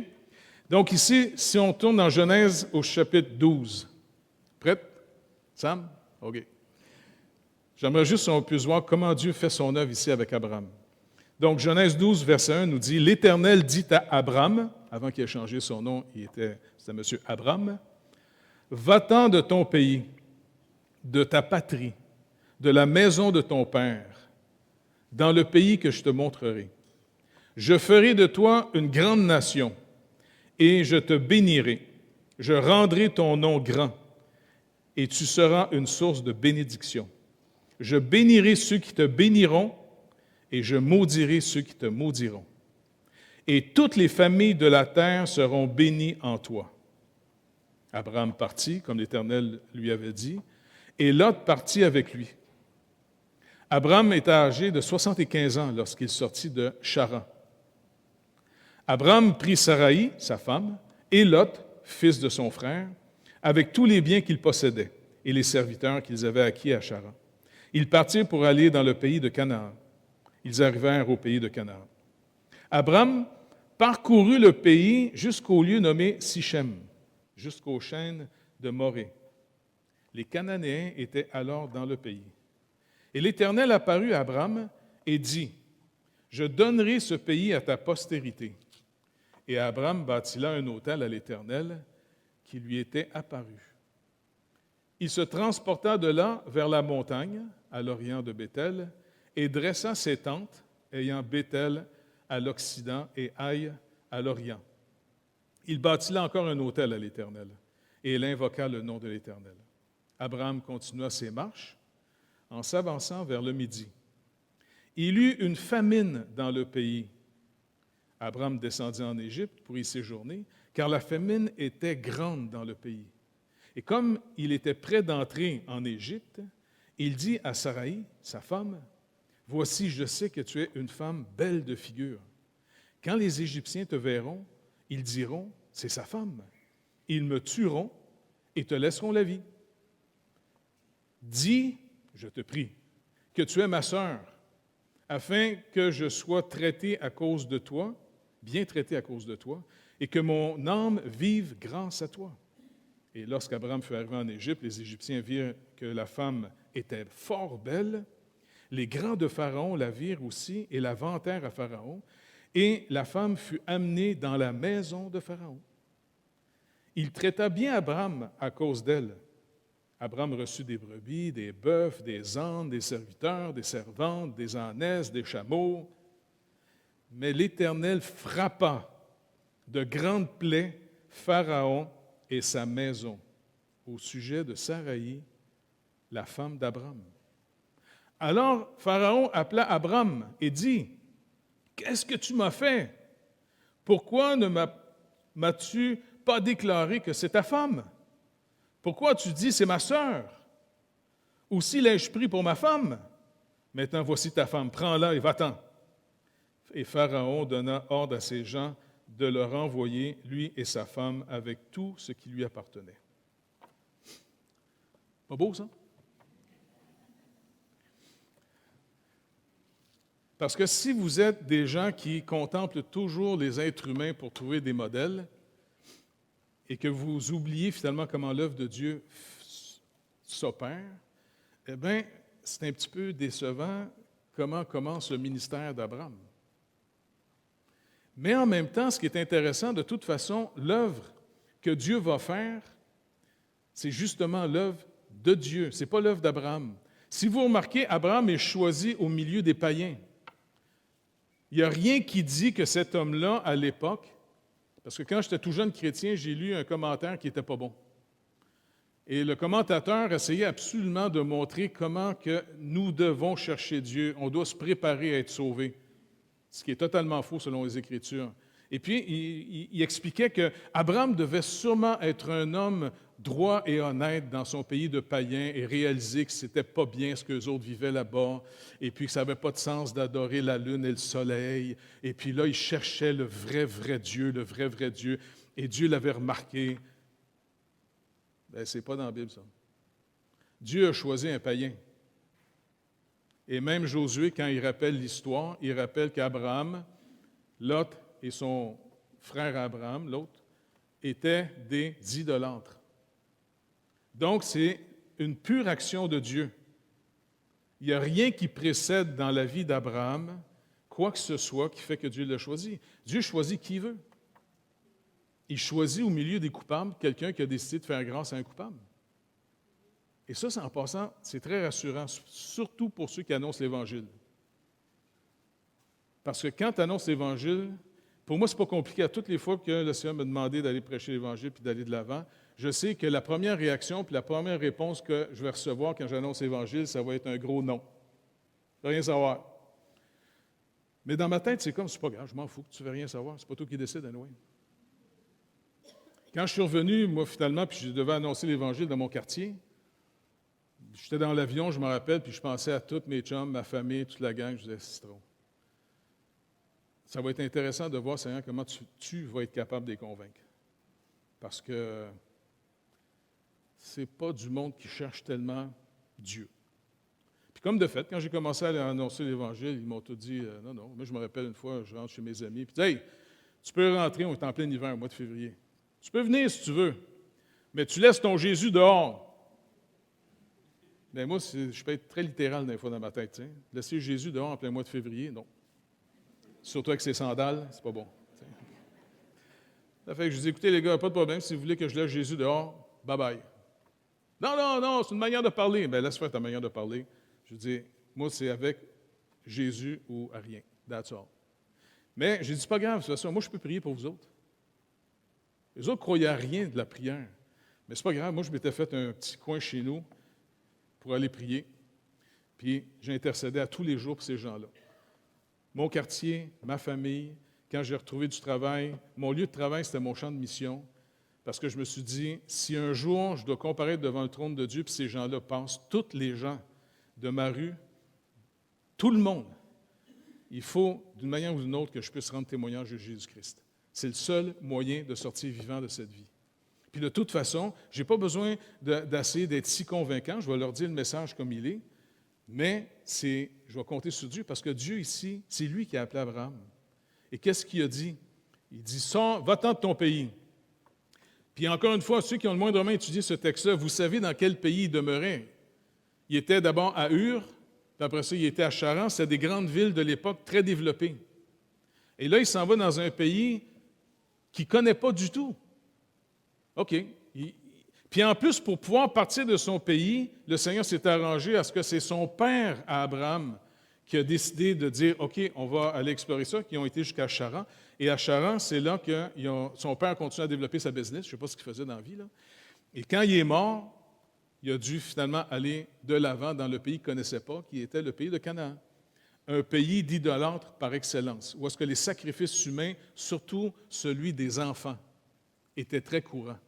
Donc ici, si on tourne dans Genèse au chapitre 12. Prête? Sam? OK. J'aimerais juste qu'on puisse voir comment Dieu fait son œuvre ici avec Abraham. Donc, Genèse 12, verset 1 nous dit « L'Éternel dit à Abram, avant qu'il ait changé son nom, c'était M. Abram, « Va-t'en de ton pays, de ta patrie, de la maison de ton père, dans le pays que je te montrerai. Je ferai de toi une grande nation, et je te bénirai. Je rendrai ton nom grand, et tu seras une source de bénédiction. Je bénirai ceux qui te béniront, et je maudirai ceux qui te maudiront. Et toutes les familles de la terre seront bénies en toi. » Abraham partit, comme l'Éternel lui avait dit, et Lot partit avec lui. Abraham était âgé de 75 ans lorsqu'il sortit de Charan. Abraham prit Saraï, sa femme, et Lot, fils de son frère, avec tous les biens qu'ils possédaient et les serviteurs qu'ils avaient acquis à Charan. Ils partirent pour aller dans le pays de Canaan. Ils arrivèrent au pays de Canaan. Abraham parcourut le pays jusqu'au lieu nommé Sichem, jusqu'aux chaînes de Morée. Les Cananéens étaient alors dans le pays. Et l'Éternel apparut à Abraham et dit, « Je donnerai ce pays à ta postérité. » Et Abraham bâtit là un autel à l'Éternel qui lui était apparu. Il se transporta de là vers la montagne, à l'orient de Béthel, et dressa ses tentes ayant Béthel à l'occident et Aï à l'orient. Il bâtit là encore un autel à l'Éternel, et il invoqua le nom de l'Éternel. Abraham continua ses marches en s'avançant vers le midi. Il eut une famine dans le pays. Abraham descendit en Égypte pour y séjourner, car la famine était grande dans le pays. Et comme il était près d'entrer en Égypte, il dit à Saraï, sa femme, « Voici, je sais que tu es une femme belle de figure. Quand les Égyptiens te verront, ils diront, c'est sa femme. Ils me tueront et te laisseront la vie. Dis, je te prie, que tu es ma sœur, afin que je sois traité à cause de toi, bien traité à cause de toi, et que mon âme vive grâce à toi. » Et lorsqu'Abraham fut arrivé en Égypte, les Égyptiens virent que la femme était fort belle. Les grands de Pharaon la virent aussi et la vantèrent à Pharaon. Et la femme fut amenée dans la maison de Pharaon. Il traita bien Abraham à cause d'elle. Abraham reçut des brebis, des bœufs, des ânes, des serviteurs, des servantes, des ânesses, des chameaux. Mais l'Éternel frappa de grandes plaies Pharaon et sa maison au sujet de Saraï, la femme d'Abraham. Alors Pharaon appela Abraham et dit, « Qu'est-ce que tu m'as fait? Pourquoi ne m'as-tu pas déclaré que c'est ta femme? Pourquoi tu dis, c'est ma sœur? Aussi l'ai-je pris pour ma femme? Maintenant, voici ta femme, prends-la et va-t'en. » Et Pharaon donna ordre à ses gens de le renvoyer, lui et sa femme, avec tout ce qui lui appartenait. Pas beau, ça? Parce que si vous êtes des gens qui contemplent toujours les êtres humains pour trouver des modèles et que vous oubliez finalement comment l'œuvre de Dieu s'opère, eh bien, c'est un petit peu décevant comment commence le ministère d'Abraham. Mais en même temps, ce qui est intéressant, de toute façon, l'œuvre que Dieu va faire, c'est justement l'œuvre de Dieu, ce n'est pas l'œuvre d'Abraham. Si vous remarquez, Abraham est choisi au milieu des païens. Il n'y a rien qui dit que cet homme-là, à l'époque, parce que quand j'étais tout jeune chrétien, j'ai lu un commentaire qui n'était pas bon. Et le commentateur essayait absolument de montrer comment que nous devons chercher Dieu. On doit se préparer à être sauvés, ce qui est totalement faux selon les Écritures. Et puis, il expliquait qu'Abraham devait sûrement être un homme droit et honnête dans son pays de païens et réaliser que ce n'était pas bien ce qu'eux autres vivaient là-bas, et puis que ça n'avait pas de sens d'adorer la lune et le soleil. Et puis là, il cherchait le vrai Dieu, le vrai Dieu. Et Dieu l'avait remarqué. Bien, ce n'est pas dans la Bible, ça. Dieu a choisi un païen. Et même Josué, quand il rappelle l'histoire, il rappelle qu'Abraham, Lot et son frère Abraham, l'autre, étaient des idolâtres. Donc, c'est une pure action de Dieu. Il n'y a rien qui précède dans la vie d'Abraham, quoi que ce soit, qui fait que Dieu l'a choisi. Dieu choisit qui il veut. Il choisit au milieu des coupables quelqu'un qui a décidé de faire grâce à un coupable. Et ça, en passant, c'est très rassurant, surtout pour ceux qui annoncent l'Évangile. Parce que quand tu annonces l'Évangile, pour moi, ce n'est pas compliqué. À toutes les fois que le Seigneur m'a demandé d'aller prêcher l'Évangile puis d'aller de l'avant, je sais que la première réaction puis la première réponse que je vais recevoir quand j'annonce l'Évangile, ça va être un gros non. Je ne veux rien savoir. Mais dans ma tête, c'est comme, c'est pas grave, je m'en fous que tu ne veux rien savoir. C'est pas toi qui décides, anyway. Quand je suis revenu, moi, finalement, puis je devais annoncer l'Évangile dans mon quartier, j'étais dans l'avion, je me rappelle, puis je pensais à tous mes chums, ma famille, toute la gang. Je disais, c'est trop. Ça va être intéressant de voir, Seigneur, comment tu vas être capable de les convaincre. Parce que c'est pas du monde qui cherche tellement Dieu. Puis comme de fait, quand j'ai commencé à annoncer l'Évangile, ils m'ont tout dit, non. Moi, je me rappelle une fois, je rentre chez mes amis, puis hey, tu peux rentrer, on est en plein hiver, au mois de février. Tu peux venir si tu veux, mais tu laisses ton Jésus dehors. Bien, moi, je peux être très littéral des fois dans ma tête. T'sais. Laisser Jésus dehors en plein mois de février, non. Surtout avec ses sandales, c'est pas bon. T'sais. Ça fait que je dis, écoutez les gars, pas de problème, si vous voulez que je laisse Jésus dehors, bye-bye. Non, c'est une manière de parler. Bien, laisse faire ta manière de parler. Je dis, moi, c'est avec Jésus ou à rien. That's all. Mais j'ai dit, c'est pas grave, de toute façon, moi je peux prier pour vous autres. Les autres croyaient à rien de la prière. Mais c'est pas grave, moi je m'étais fait un petit coin chez nous pour aller prier. Puis j'intercédais à tous les jours pour ces gens-là. Mon quartier, ma famille, quand j'ai retrouvé du travail, mon lieu de travail, c'était mon champ de mission. Parce que je me suis dit, si un jour je dois comparaître devant le trône de Dieu, puis ces gens-là passent, tous les gens de ma rue, tout le monde, il faut, d'une manière ou d'une autre, que je puisse rendre témoignage de Jésus-Christ. C'est le seul moyen de sortir vivant de cette vie. Puis de toute façon, je n'ai pas besoin d'essayer d'être si convaincant, je vais leur dire le message comme il est, mais je vais compter sur Dieu, parce que Dieu ici, c'est lui qui a appelé Abraham. Et qu'est-ce qu'il a dit? Il dit, va-t'en de ton pays. Puis encore une fois, ceux qui ont le moindrement étudié ce texte-là, vous savez dans quel pays il demeurait. Il était d'abord à Ur, puis après ça, il était à Charan. C'était des grandes villes de l'époque très développées. Et là, il s'en va dans un pays qu'il ne connaît pas du tout. OK. Puis en plus, pour pouvoir partir de son pays, le Seigneur s'est arrangé à ce que c'est son père, Abraham, qui a décidé de dire, OK, on va aller explorer ça, qui ont été jusqu'à Charan. Et à Charan, c'est là que son père a continué à développer sa business. Je ne sais pas ce qu'il faisait dans la vie, là. Et quand il est mort, il a dû finalement aller de l'avant dans le pays qu'il ne connaissait pas, qui était le pays de Canaan. Un pays d'idolâtres par excellence, où est-ce que les sacrifices humains, surtout celui des enfants, étaient très courants.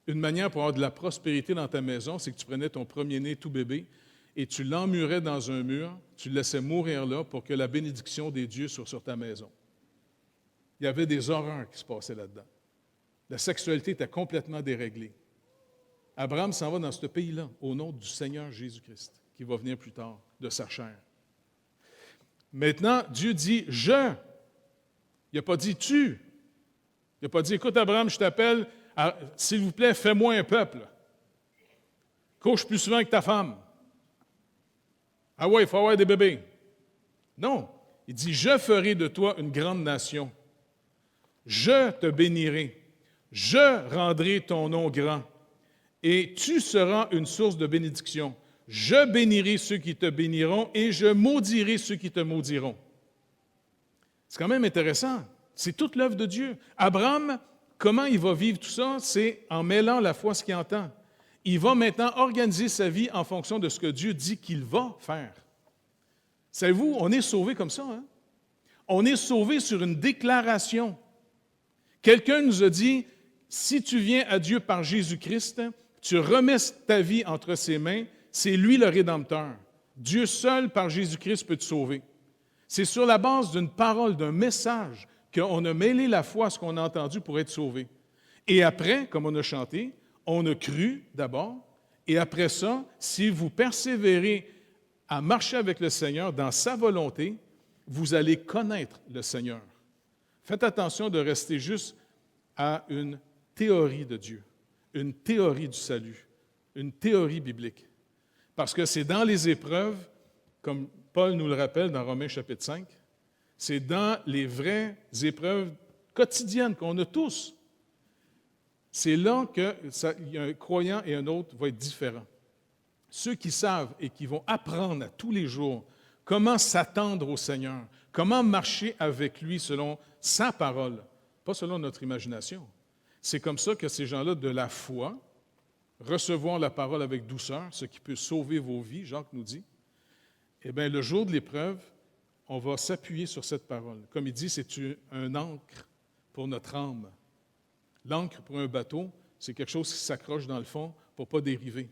Une manière pour avoir de la prospérité dans ta maison, c'est que tu prenais ton premier-né tout bébé et tu l'emmurais dans un mur, tu le laissais mourir là pour que la bénédiction des dieux soit sur ta maison. Il y avait des horreurs qui se passaient là-dedans. La sexualité était complètement déréglée. Abraham s'en va dans ce pays-là, au nom du Seigneur Jésus-Christ, qui va venir plus tard, de sa chair. Maintenant, Dieu dit « je ». Il n'a pas dit « tu ». Il n'a pas dit « écoute, Abraham, je t'appelle, s'il vous plaît, fais-moi un peuple. Couche plus souvent que ta femme. Ah ouais, il faut avoir des bébés. » Non, il dit « je ferai de toi une grande nation. Je te bénirai. Je rendrai ton nom grand. Et tu seras une source de bénédiction. Je bénirai ceux qui te béniront et je maudirai ceux qui te maudiront. » C'est quand même intéressant. C'est toute l'œuvre de Dieu. Abraham, comment il va vivre tout ça? C'est en mêlant la foi à ce qu'il entend. Il va maintenant organiser sa vie en fonction de ce que Dieu dit qu'il va faire. Savez-vous, on est sauvé comme ça. Hein? On est sauvé sur une déclaration. Quelqu'un nous a dit, si tu viens à Dieu par Jésus-Christ, tu remets ta vie entre ses mains, c'est lui le Rédempteur. Dieu seul, par Jésus-Christ, peut te sauver. C'est sur la base d'une parole, d'un message, qu'on a mêlé la foi à ce qu'on a entendu pour être sauvé. Et après, comme on a chanté, on a cru d'abord, et après ça, si vous persévérez à marcher avec le Seigneur dans sa volonté, vous allez connaître le Seigneur. Faites attention de rester juste à une théorie de Dieu, une théorie du salut, une théorie biblique. Parce que c'est dans les épreuves, comme Paul nous le rappelle dans Romains chapitre 5, c'est dans les vraies épreuves quotidiennes qu'on a tous. C'est là qu'il y a un croyant et un autre vont être différents. Ceux qui savent et qui vont apprendre à tous les jours comment s'attendre au Seigneur, comment marcher avec lui selon sa parole, pas selon notre imagination. C'est comme ça que ces gens-là de la foi, recevoir la parole avec douceur, ce qui peut sauver vos vies, Jacques nous dit, eh bien, le jour de l'épreuve, on va s'appuyer sur cette parole. Comme il dit, c'est un ancre pour notre âme. L'ancre pour un bateau, c'est quelque chose qui s'accroche dans le fond pour ne pas dériver.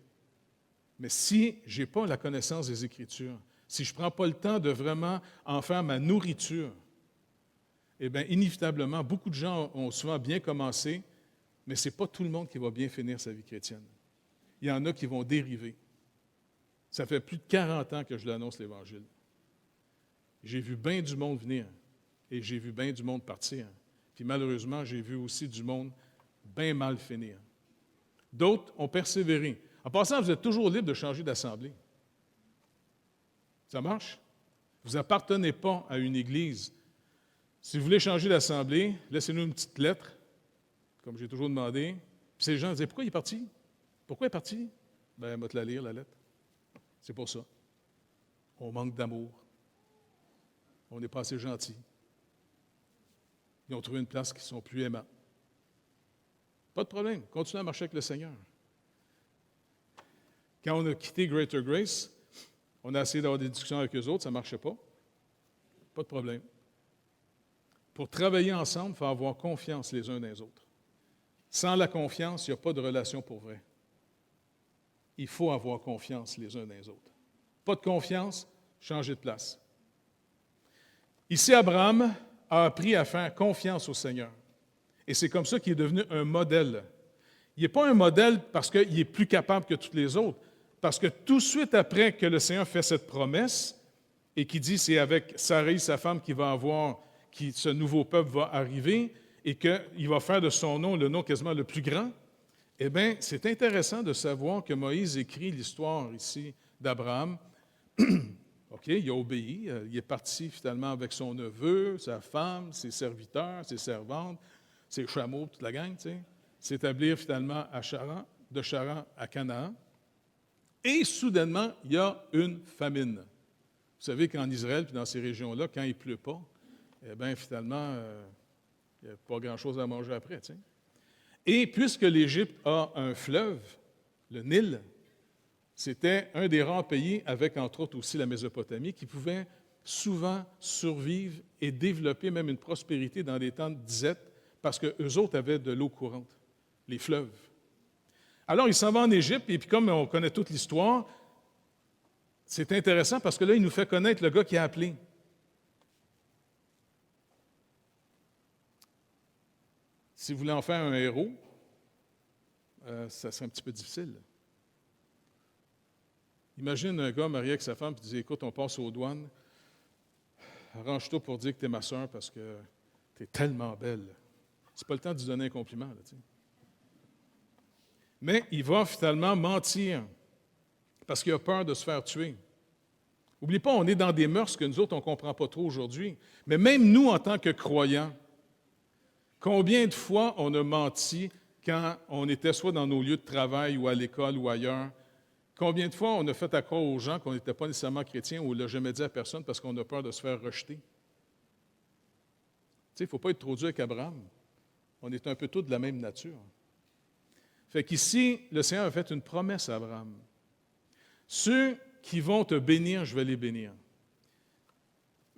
Mais si je n'ai pas la connaissance des Écritures, si je ne prends pas le temps de vraiment en faire ma nourriture, eh bien, inévitablement, beaucoup de gens ont souvent bien commencé, mais ce n'est pas tout le monde qui va bien finir sa vie chrétienne. Il y en a qui vont dériver. Ça fait plus de 40 ans que je l'annonce l'Évangile. J'ai vu bien du monde venir et j'ai vu bien du monde partir. Puis malheureusement, j'ai vu aussi du monde bien mal finir. D'autres ont persévéré. En passant, vous êtes toujours libre de changer d'assemblée. Ça marche? Vous n'appartenez pas à une église. Si vous voulez changer d'assemblée, laissez-nous une petite lettre, comme j'ai toujours demandé. Puis ces gens disaient, pourquoi il est parti? Pourquoi il est parti? Bien, je vais te la lire, la lettre. C'est pour ça. On manque d'amour. On n'est pas assez gentils. Ils ont trouvé une place qui sont plus aimants. Pas de problème. Continuez à marcher avec le Seigneur. Quand on a quitté Greater Grace, on a essayé d'avoir des discussions avec eux autres, ça ne marchait pas. Pas de problème. Pour travailler ensemble, il faut avoir confiance les uns dans les autres. Sans la confiance, il n'y a pas de relation pour vrai. Il faut avoir confiance les uns dans les autres. Pas de confiance, changez de place. Ici, Abraham a appris à faire confiance au Seigneur. Et c'est comme ça qu'il est devenu un modèle. Il n'est pas un modèle parce qu'il est plus capable que tous les autres, parce que tout de suite après que le Seigneur fait cette promesse et qu'il dit c'est avec Sarai, sa femme, ce nouveau peuple va arriver et qu'il va faire de son nom le nom quasiment le plus grand, eh bien, c'est intéressant de savoir que Moïse écrit l'histoire ici d'Abraham. OK, il a obéi, il est parti finalement avec son neveu, sa femme, ses serviteurs, ses servantes, ses chameaux, toute la gang, tu sais, s'établir finalement de Charan à Canaan. Et soudainement, il y a une famine. Vous savez qu'en Israël, puis dans ces régions-là, quand il ne pleut pas, eh bien, finalement, il n'y a pas grand-chose à manger après, tu sais. Et puisque l'Égypte a un fleuve, le Nil, c'était un des rares pays, avec entre autres aussi la Mésopotamie, qui pouvait souvent survivre et développer même une prospérité dans des temps de disette, parce qu'eux autres avaient de l'eau courante, les fleuves. Alors, il s'en va en Égypte, et puis comme on connaît toute l'histoire, c'est intéressant parce que là, il nous fait connaître le gars qui a appelé. Si vous voulez en faire un héros, ça serait un petit peu difficile. Imagine un gars marié avec sa femme qui dit « Écoute, on passe aux douanes, arrange-toi pour dire que tu es ma soeur parce que tu es tellement belle. » C'est pas le temps de lui donner un compliment, là, tu sais. Mais il va finalement mentir parce qu'il a peur de se faire tuer. N'oubliez pas, on est dans des mœurs que nous autres, on ne comprend pas trop aujourd'hui. Mais même nous, en tant que croyants, combien de fois on a menti quand on était soit dans nos lieux de travail ou à l'école ou ailleurs? Combien de fois on a fait à croire aux gens qu'on n'était pas nécessairement chrétiens ou on ne l'a jamais dit à personne parce qu'on a peur de se faire rejeter? Tu sais, il ne faut pas être trop dur avec Abraham. On est un peu tous de la même nature. Fait qu'ici, le Seigneur a fait une promesse à Abraham. Ceux qui vont te bénir, je vais les bénir.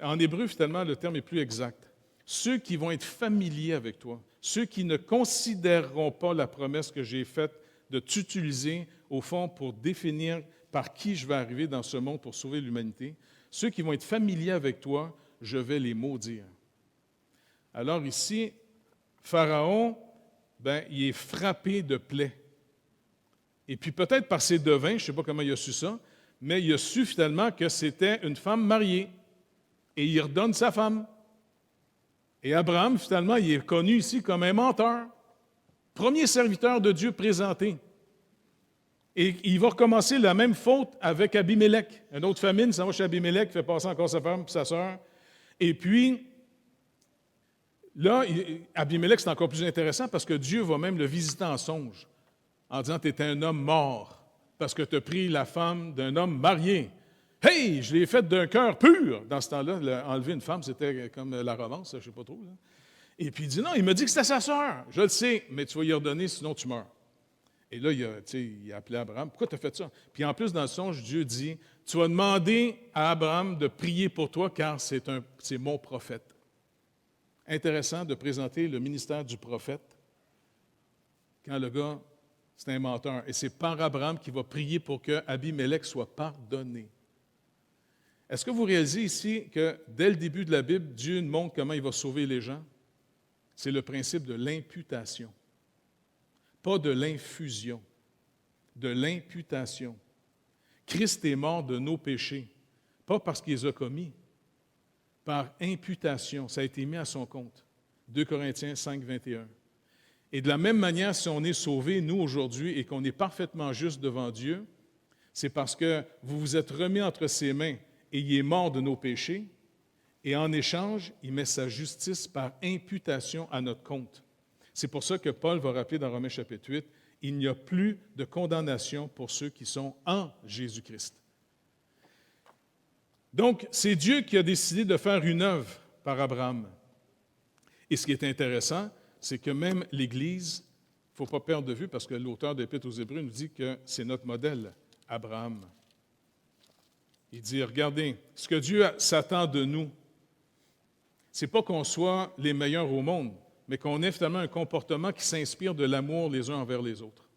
En hébreu, finalement, le terme est plus exact. Ceux qui vont être familiers avec toi, ceux qui ne considéreront pas la promesse que j'ai faite de t'utiliser, au fond, pour définir par qui je vais arriver dans ce monde pour sauver l'humanité, ceux qui vont être familiers avec toi, je vais les maudire. Alors ici, Pharaon, il est frappé de plaies. Et puis peut-être par ses devins, je ne sais pas comment il a su ça, mais il a su finalement que c'était une femme mariée. Et il redonne sa femme. Et Abraham, finalement, il est connu ici comme un menteur. Premier serviteur de Dieu présenté. Et il va recommencer la même faute avec Abimelech. Une autre famine, ça va chez Abimelech, fait passer encore sa femme et sa sœur. Et puis, là, Abimelech, c'est encore plus intéressant parce que Dieu va même le visiter en songe, en disant « Tu es un homme mort parce que tu as pris la femme d'un homme marié. » Hey, je l'ai faite d'un cœur pur. Dans ce temps-là, enlever une femme, c'était comme la romance, je ne sais pas trop. Là. Et puis il dit « Non, il m'a dit que c'était sa sœur. Je le sais, mais tu vas y redonner, sinon tu meurs. » Et là, il a appelé Abraham. « Pourquoi tu as fait ça? » Puis en plus, dans le songe, Dieu dit « Tu vas demander à Abraham de prier pour toi, car c'est mon prophète. » Intéressant de présenter le ministère du prophète quand le gars, c'est un menteur. Et c'est par Abraham qu'il va prier pour que Abimelech soit pardonné. Est-ce que vous réalisez ici que dès le début de la Bible, Dieu nous montre comment il va sauver les gens? C'est le principe de l'imputation. Pas de l'infusion, de l'imputation. Christ est mort de nos péchés, pas parce qu'il les a commis, par imputation. Ça a été mis à son compte. 2 Corinthiens 5, 21. Et de la même manière, si on est sauvé, nous, aujourd'hui, et qu'on est parfaitement juste devant Dieu, c'est parce que vous vous êtes remis entre ses mains et il est mort de nos péchés, et en échange, il met sa justice par imputation à notre compte. C'est pour ça que Paul va rappeler dans Romains chapitre 8, « Il n'y a plus de condamnation pour ceux qui sont en Jésus-Christ. » Donc, c'est Dieu qui a décidé de faire une œuvre par Abraham. Et ce qui est intéressant, c'est que même l'Église, il ne faut pas perdre de vue, parce que l'auteur de l'Épître aux Hébreux nous dit que c'est notre modèle, Abraham. Il dit, regardez, ce que Dieu s'attend de nous, ce n'est pas qu'on soit les meilleurs au monde, mais qu'on ait finalement un comportement qui s'inspire de l'amour les uns envers les autres.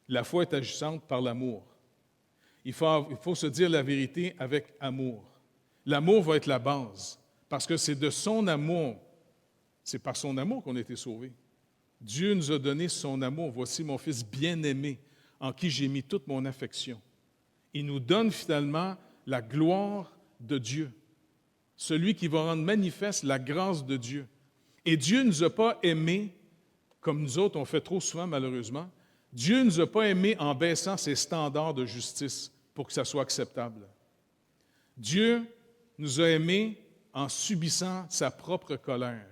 La foi est agissante par l'amour. Il faut se dire la vérité avec amour. L'amour va être la base, parce que c'est de son amour, c'est par son amour qu'on a été sauvés. Dieu nous a donné son amour. Voici mon Fils bien-aimé, en qui j'ai mis toute mon affection. Il nous donne finalement la gloire de Dieu, celui qui va rendre manifeste la grâce de Dieu. Et Dieu ne nous a pas aimés, comme nous autres on fait trop souvent malheureusement. Dieu ne nous a pas aimés en baissant ses standards de justice pour que ça soit acceptable. Dieu nous a aimés en subissant sa propre colère.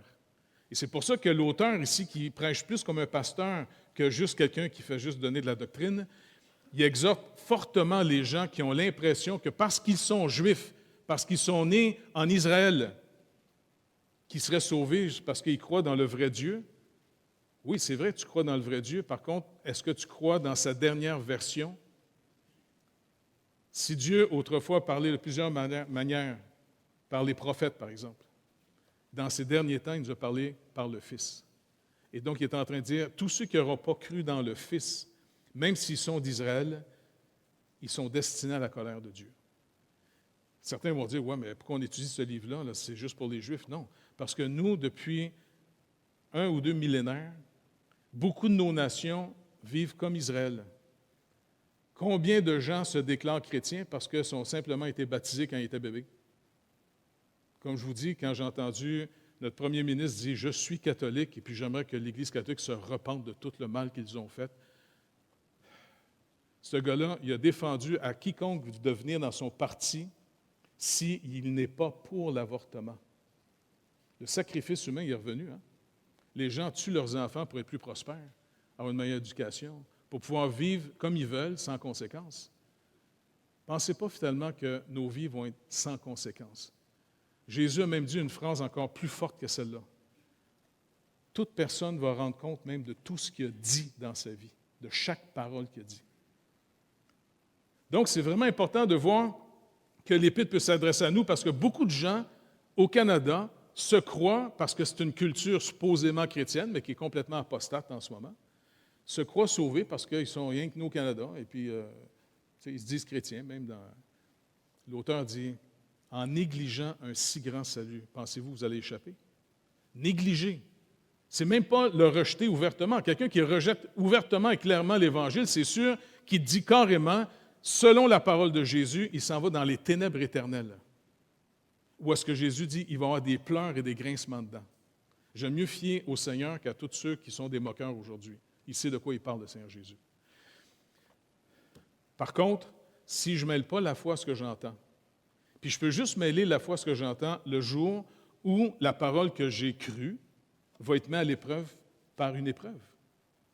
Et c'est pour ça que l'auteur ici, qui prêche plus comme un pasteur que juste quelqu'un qui fait juste donner de la doctrine, il exhorte fortement les gens qui ont l'impression que parce qu'ils sont juifs, parce qu'ils sont nés en Israël, qu'ils seraient sauvés parce qu'ils croient dans le vrai Dieu. Oui, c'est vrai, tu crois dans le vrai Dieu. Par contre, est-ce que tu crois dans sa dernière version? Si Dieu, autrefois, parlait de plusieurs manières, par les prophètes, par exemple, dans ces derniers temps, il nous a parlé par le Fils. Et donc, il est en train de dire, tous ceux qui n'auront pas cru dans le Fils, même s'ils sont d'Israël, ils sont destinés à la colère de Dieu. Certains vont dire, « Ouais, mais pourquoi on étudie ce livre-là? Là, c'est juste pour les Juifs. » Non, parce que nous, depuis 1 ou 2 millénaires, beaucoup de nos nations vivent comme Israël. Combien de gens se déclarent chrétiens parce qu'ils ont simplement été baptisés quand ils étaient bébés? Comme je vous dis, quand j'ai entendu notre premier ministre dire « Je suis catholique et puis j'aimerais que l'Église catholique se repente de tout le mal qu'ils ont fait », ce gars-là, il a défendu à quiconque de venir dans son parti s'il n'est pas pour l'avortement. Le sacrifice humain il est revenu. Hein? Les gens tuent leurs enfants pour être plus prospères, avoir une meilleure éducation, pour pouvoir vivre comme ils veulent, sans conséquences. Pensez pas finalement que nos vies vont être sans conséquences. Jésus a même dit une phrase encore plus forte que celle-là. Toute personne va rendre compte même de tout ce qu'il a dit dans sa vie, de chaque parole qu'il a dit. Donc, c'est vraiment important de voir que l'Épître peut s'adresser à nous parce que beaucoup de gens au Canada se croient, parce que c'est une culture supposément chrétienne, mais qui est complètement apostate en ce moment, se croient sauvés parce qu'ils sont rien que nous au Canada, et puis ils se disent chrétiens, même dans... L'auteur dit, en négligeant un si grand salut, pensez-vous que vous allez échapper? Négliger. C'est même pas le rejeter ouvertement. Quelqu'un qui rejette ouvertement et clairement l'Évangile, c'est sûr qu'il dit carrément, selon la parole de Jésus, il s'en va dans les ténèbres éternelles. Ou est-ce que Jésus dit, il va y avoir des pleurs et des grincements dedans? J'aime mieux fier au Seigneur qu'à tous ceux qui sont des moqueurs aujourd'hui. Il sait de quoi il parle, le Seigneur Jésus. Par contre, si je ne mêle pas la foi à ce que j'entends, puis je peux juste mêler la foi à ce que j'entends le jour où la parole que j'ai crue va être mise à l'épreuve par une épreuve.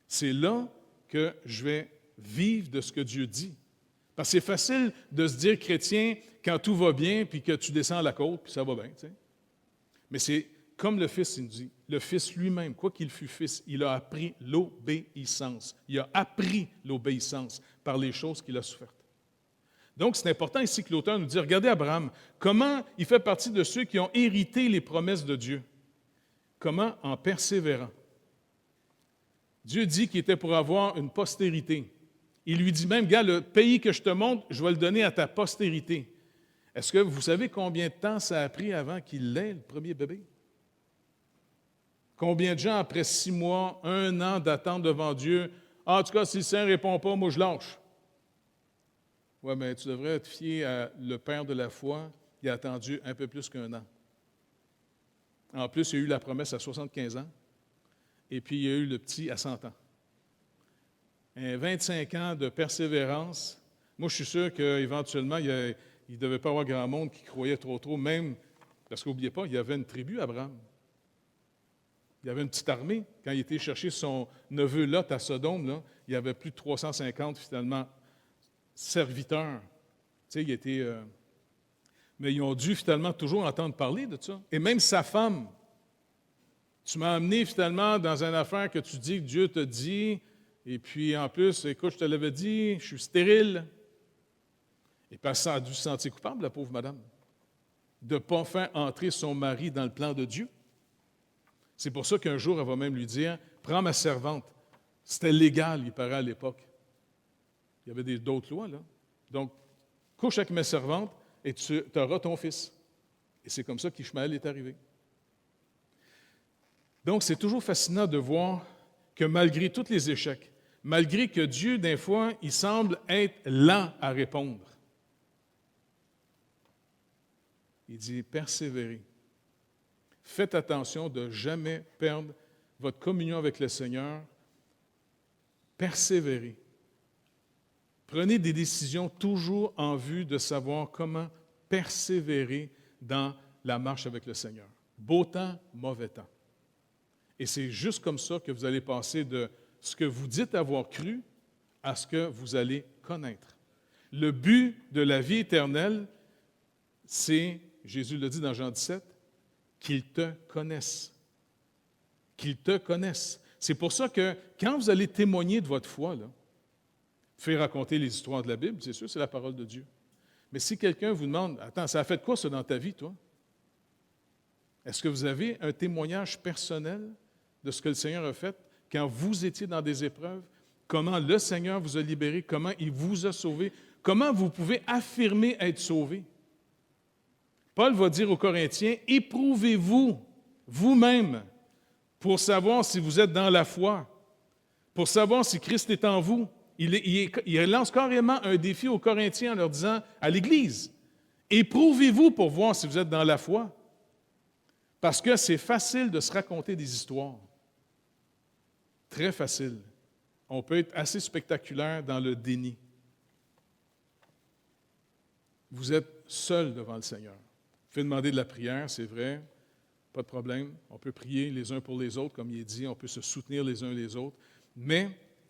C'est là que je vais vivre de ce que Dieu dit. Parce que c'est facile de se dire chrétien quand tout va bien, puis que tu descends à la côte, puis ça va bien. Tu sais. Mais c'est comme le Fils, il nous dit, le Fils lui-même, quoi qu'il fût Fils, il a appris l'obéissance. Il a appris l'obéissance par les choses qu'il a souffertes. Donc, c'est important ici que l'auteur nous dit, regardez Abraham, comment il fait partie de ceux qui ont hérité les promesses de Dieu. Comment? En persévérant. Dieu dit qu'il était pour avoir une postérité. Il lui dit même, gars, le pays que je te montre, je vais le donner à ta postérité. Est-ce que vous savez combien de temps ça a pris avant qu'il l'ait, le premier bébé? Combien de gens, après 6 mois, 1 an d'attente devant Dieu, en tout cas, si le Seigneur ne répond pas, moi je lâche. Oui, mais tu devrais te fier à le Père de la foi, il a attendu un peu plus qu'1 an. En plus, il y a eu la promesse à 75 ans, et puis il y a eu le petit à 100 ans. 25 ans de persévérance. Moi, je suis sûr qu'éventuellement, il ne devait pas y avoir grand monde qui croyait trop, même, parce qu'n'oubliez pas, il y avait une tribu, Abraham. Il y avait une petite armée. Quand il était chercher son neveu Lot à Sodome, là, il y avait plus de 350, finalement, serviteurs. Tu sais, il était Mais ils ont dû finalement toujours entendre parler de ça. Et même sa femme. Tu m'as amené finalement dans une affaire que tu dis que Dieu te dit, et puis en plus, écoute, je te l'avais dit, je suis stérile. Et puis elle a dû se sentir coupable, la pauvre madame, de ne pas faire entrer son mari dans le plan de Dieu. C'est pour ça qu'un jour, elle va même lui dire, prends ma servante. C'était légal, il paraît, à l'époque. Il y avait d'autres lois, là. Donc, couche avec ma servante et tu auras ton fils. Et c'est comme ça qu'Ishmaël est arrivé. Donc, c'est toujours fascinant de voir que malgré tous les échecs, malgré que Dieu, des fois, il semble être lent à répondre, il dit, persévérez. Faites attention de ne jamais perdre votre communion avec le Seigneur. Persévérez. Prenez des décisions toujours en vue de savoir comment persévérer dans la marche avec le Seigneur. Beau temps, mauvais temps. Et c'est juste comme ça que vous allez passer de ce que vous dites avoir cru à ce que vous allez connaître. Le but de la vie éternelle, c'est, Jésus le dit dans Jean 17, qu'ils te connaissent. Qu'ils te connaissent. C'est pour ça que quand vous allez témoigner de votre foi, là, faire raconter les histoires de la Bible, c'est sûr, c'est la parole de Dieu. Mais si quelqu'un vous demande, attends, ça a fait quoi ça dans ta vie, toi? Est-ce que vous avez un témoignage personnel de ce que le Seigneur a fait quand vous étiez dans des épreuves? Comment le Seigneur vous a libéré? Comment il vous a sauvé? Comment vous pouvez affirmer être sauvé? Paul va dire aux Corinthiens, éprouvez-vous vous-même pour savoir si vous êtes dans la foi, pour savoir si Christ est en vous. Il lance carrément un défi aux Corinthiens en leur disant, à l'Église, éprouvez-vous pour voir si vous êtes dans la foi. Parce que c'est facile de se raconter des histoires. Très facile. On peut être assez spectaculaire dans le déni. Vous êtes seul devant le Seigneur. Vous pouvez demander de la prière, c'est vrai, pas de problème. On peut prier les uns pour les autres, comme il est dit, on peut se soutenir les uns les autres. Mais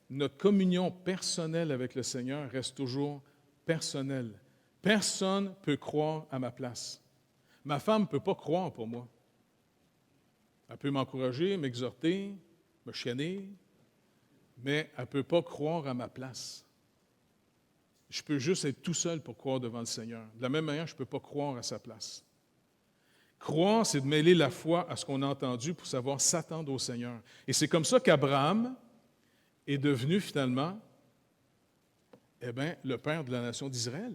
notre communion personnelle avec le Seigneur reste toujours personnelle. Personne ne peut croire à ma place. Ma femme ne peut pas croire pour moi. Elle peut m'encourager, m'exhorter, me chianer, mais elle ne peut pas croire à ma place. Je peux juste être tout seul pour croire devant le Seigneur. De la même manière, je ne peux pas croire à sa place. Croire, c'est de mêler la foi à ce qu'on a entendu pour savoir s'attendre au Seigneur. Et c'est comme ça qu'Abraham est devenu finalement, le père de la nation d'Israël.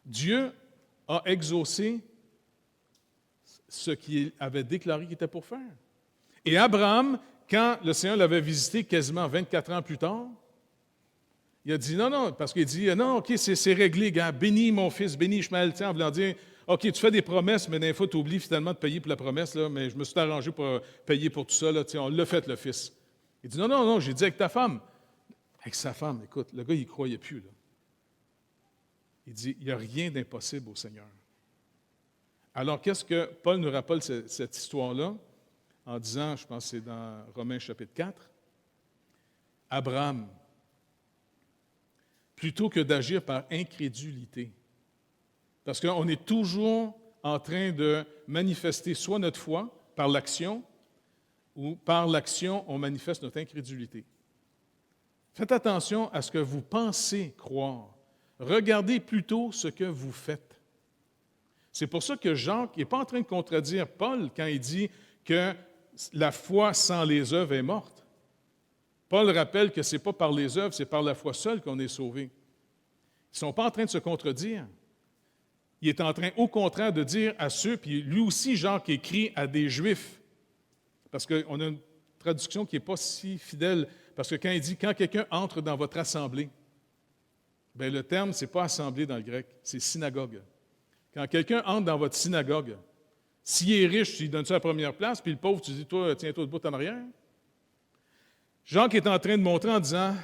Dieu a exaucé ce qu'il avait déclaré qu'il était pour faire. Et Abraham, quand le Seigneur l'avait visité quasiment 24 ans plus tard, il a dit non, parce qu'il dit non, OK, c'est réglé, gars, bénis mon fils, bénis Ishmaël, en voulant dire, OK, tu fais des promesses, mais des fois, tu oublies finalement de payer pour la promesse, là, mais je me suis arrangé pour payer pour tout ça, là, on l'a fait, le fils. Il dit non, j'ai dit avec ta femme. Avec sa femme, écoute, le gars, il ne croyait plus. Là. Il dit, il n'y a rien d'impossible au Seigneur. Alors, qu'est-ce que Paul nous rappelle cette histoire-là en disant, je pense que c'est dans Romains chapitre 4, Abraham, plutôt que d'agir par incrédulité, parce qu'on est toujours en train de manifester soit notre foi par l'action, ou par l'action, on manifeste notre incrédulité. Faites attention à ce que vous pensez croire. Regardez plutôt ce que vous faites. C'est pour ça que Jacques n'est pas en train de contredire Paul quand il dit que la foi sans les œuvres est morte. Paul rappelle que ce n'est pas par les œuvres, c'est par la foi seule qu'on est sauvé. Ils ne sont pas en train de se contredire. Il est en train, au contraire, de dire à ceux, puis lui aussi, Jacques écrit à des Juifs, parce qu'on a une traduction qui n'est pas si fidèle, parce que quand il dit « quand quelqu'un entre dans votre assemblée », bien, le terme, ce n'est pas assemblée dans le grec, c'est synagogue. Quand quelqu'un entre dans votre synagogue, s'il est riche, tu lui donnes ça à la première place, puis le pauvre, tu dis, toi, tiens-toi debout en arrière. Jacques est en train de montrer en disant,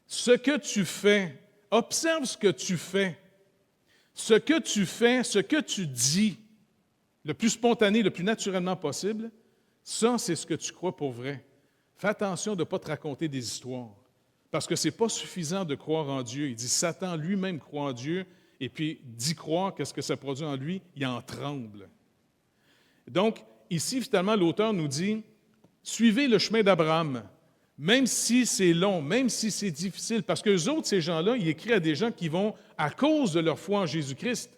ce que tu fais, observe ce que tu fais. Ce que tu fais, ce que tu dis, le plus spontané, le plus naturellement possible, ça, c'est ce que tu crois pour vrai. Fais attention de ne pas te raconter des histoires, parce que ce n'est pas suffisant de croire en Dieu. Il dit, Satan lui-même croit en Dieu, et puis d'y croire, qu'est-ce que ça produit en lui? Il en tremble. Donc, ici, finalement, l'auteur nous dit, suivez le chemin d'Abraham, même si c'est long, même si c'est difficile, parce que les autres, ces gens-là, il écrit à des gens qui vont, à cause de leur foi en Jésus-Christ,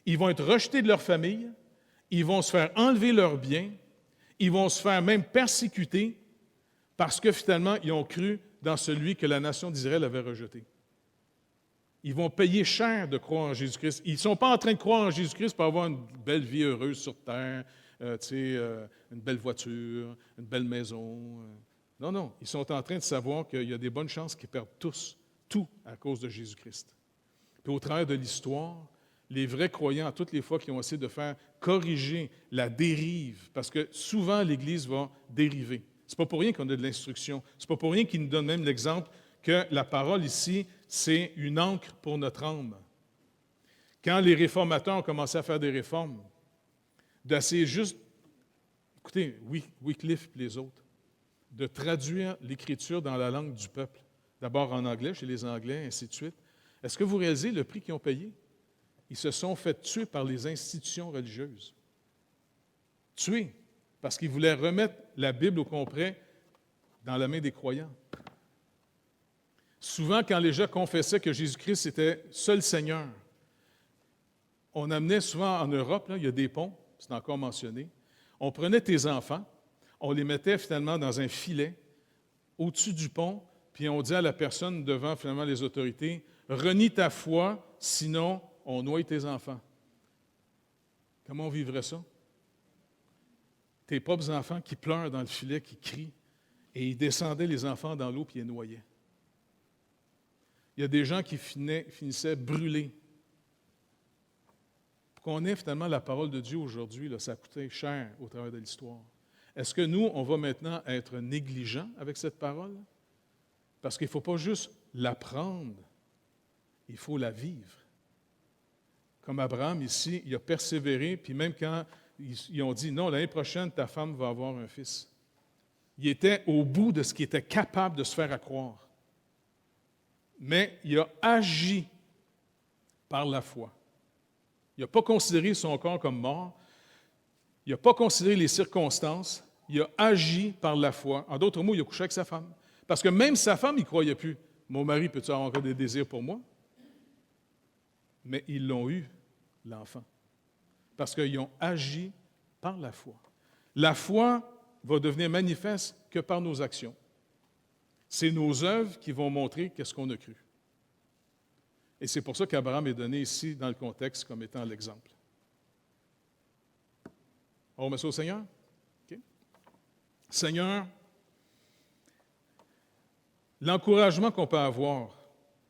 ils vont être rejetés de leur famille, ils vont se faire enlever leurs biens, ils vont se faire même persécuter, parce que finalement, ils ont cru dans celui que la nation d'Israël avait rejeté. Ils vont payer cher de croire en Jésus-Christ. Ils ne sont pas en train de croire en Jésus-Christ pour avoir une belle vie heureuse sur terre, une belle voiture, une belle maison. Non, non. Ils sont en train de savoir qu'il y a des bonnes chances qu'ils perdent tout à cause de Jésus-Christ. Puis au travers de l'histoire, les vrais croyants, à toutes les fois qu'ils ont essayé de faire corriger la dérive, parce que souvent l'Église va dériver. Ce n'est pas pour rien qu'on a de l'instruction. Ce n'est pas pour rien qu'il nous donne même l'exemple que la parole ici, c'est une encre pour notre âme. Quand les réformateurs ont commencé à faire des réformes, d'essayer juste, écoutez, Wycliffe et les autres, de traduire l'Écriture dans la langue du peuple, d'abord en anglais, chez les Anglais, ainsi de suite. Est-ce que vous réalisez le prix qu'ils ont payé? Ils se sont fait tuer par les institutions religieuses. Tuer, parce qu'ils voulaient remettre la Bible au complet dans la main des croyants. Souvent, quand les gens confessaient que Jésus-Christ était seul Seigneur, on amenait souvent en Europe, là, il y a des ponts, c'est encore mentionné, on prenait tes enfants, on les mettait finalement dans un filet au-dessus du pont, puis on dit à la personne devant finalement les autorités, « Renie ta foi, sinon on noie tes enfants. » Comment on vivrait ça? Tes propres enfants qui pleurent dans le filet, qui crient, et ils descendaient les enfants dans l'eau puis ils les noyaient. Il y a des gens qui finissaient brûlés. Pour qu'on ait finalement la parole de Dieu aujourd'hui, là, ça a coûté cher au travers de l'histoire. Est-ce que nous, on va maintenant être négligents avec cette parole? Parce qu'il ne faut pas juste l'apprendre, il faut la vivre. Comme Abraham ici, il a persévéré, puis même quand ils ont dit, non, l'année prochaine, ta femme va avoir un fils. Il était au bout de ce qu'il était capable de se faire accroire. Mais il a agi par la foi. Il n'a pas considéré son corps comme mort. Il n'a pas considéré les circonstances. Il a agi par la foi. En d'autres mots, il a couché avec sa femme. Parce que même sa femme, il ne croyait plus. Mon mari, peut-tu avoir encore des désirs pour moi? Mais ils l'ont eu, l'enfant. Parce qu'ils ont agi par la foi. La foi va devenir manifeste que par nos actions. C'est nos œuvres qui vont montrer qu'est-ce qu'on a cru. Et c'est pour ça qu'Abraham est donné ici dans le contexte comme étant l'exemple. On remet ça au Seigneur? Okay. Seigneur, l'encouragement qu'on peut avoir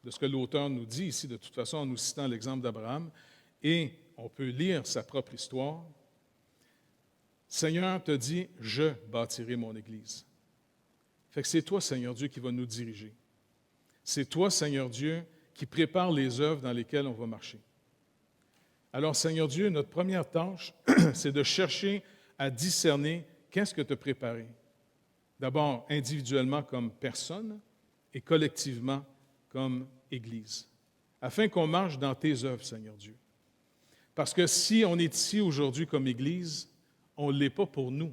de ce que l'auteur nous dit ici, de toute façon, en nous citant l'exemple d'Abraham, et on peut lire sa propre histoire. Seigneur te dit, je bâtirai mon Église. Fait que c'est toi, Seigneur Dieu, qui va nous diriger. C'est toi, Seigneur Dieu, qui prépare les œuvres dans lesquelles on va marcher. Alors, Seigneur Dieu, notre première tâche, c'est de chercher à discerner qu'est-ce que tu as préparé. D'abord, individuellement comme personne et collectivement comme Église, afin qu'on marche dans tes œuvres, Seigneur Dieu. Parce que si on est ici aujourd'hui comme Église, on ne l'est pas pour nous.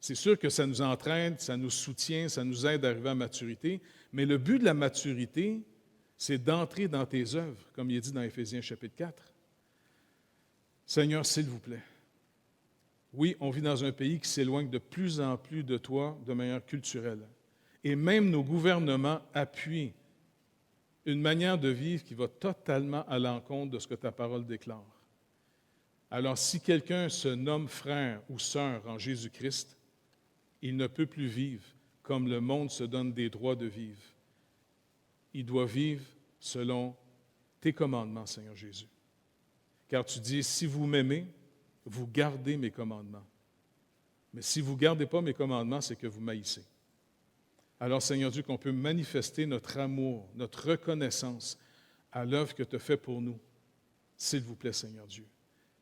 C'est sûr que ça nous entraîne, ça nous soutient, ça nous aide à arriver à maturité, mais le but de la maturité, c'est d'entrer dans tes œuvres, comme il est dit dans Éphésiens chapitre 4. Seigneur, s'il vous plaît. Oui, on vit dans un pays qui s'éloigne de plus en plus de toi de manière culturelle. Et même nos gouvernements appuient une manière de vivre qui va totalement à l'encontre de ce que ta parole déclare. Alors, si quelqu'un se nomme frère ou sœur en Jésus-Christ, il ne peut plus vivre comme le monde se donne des droits de vivre. Il doit vivre selon tes commandements, Seigneur Jésus. Car tu dis, si vous m'aimez, vous gardez mes commandements. Mais si vous ne gardez pas mes commandements, c'est que vous m'haïssez. Alors, Seigneur Dieu, qu'on peut manifester notre amour, notre reconnaissance à l'œuvre que tu as faite pour nous. S'il vous plaît, Seigneur Dieu.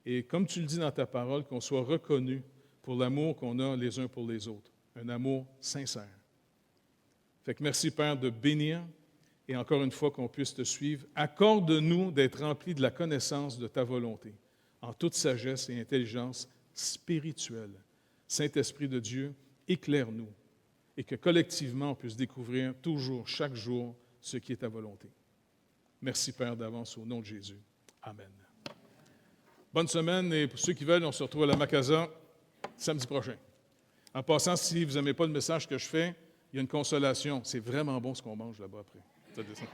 Et comme tu le dis dans ta parole, qu'on soit reconnu pour l'amour qu'on a les uns pour les autres. Un amour sincère. Fait que merci, Père, de bénir et encore une fois qu'on puisse te suivre. Accorde-nous d'être remplis de la connaissance de ta volonté, en toute sagesse et intelligence spirituelle. Saint-Esprit de Dieu, éclaire-nous et que collectivement on puisse découvrir toujours, chaque jour, ce qui est ta volonté. Merci Père d'avance au nom de Jésus. Amen. Bonne semaine et pour ceux qui veulent, on se retrouve à la Macasa samedi prochain. En passant, si vous n'aimez pas le message que je fais, il y a une consolation. C'est vraiment bon ce qu'on mange là-bas après. Ça descend.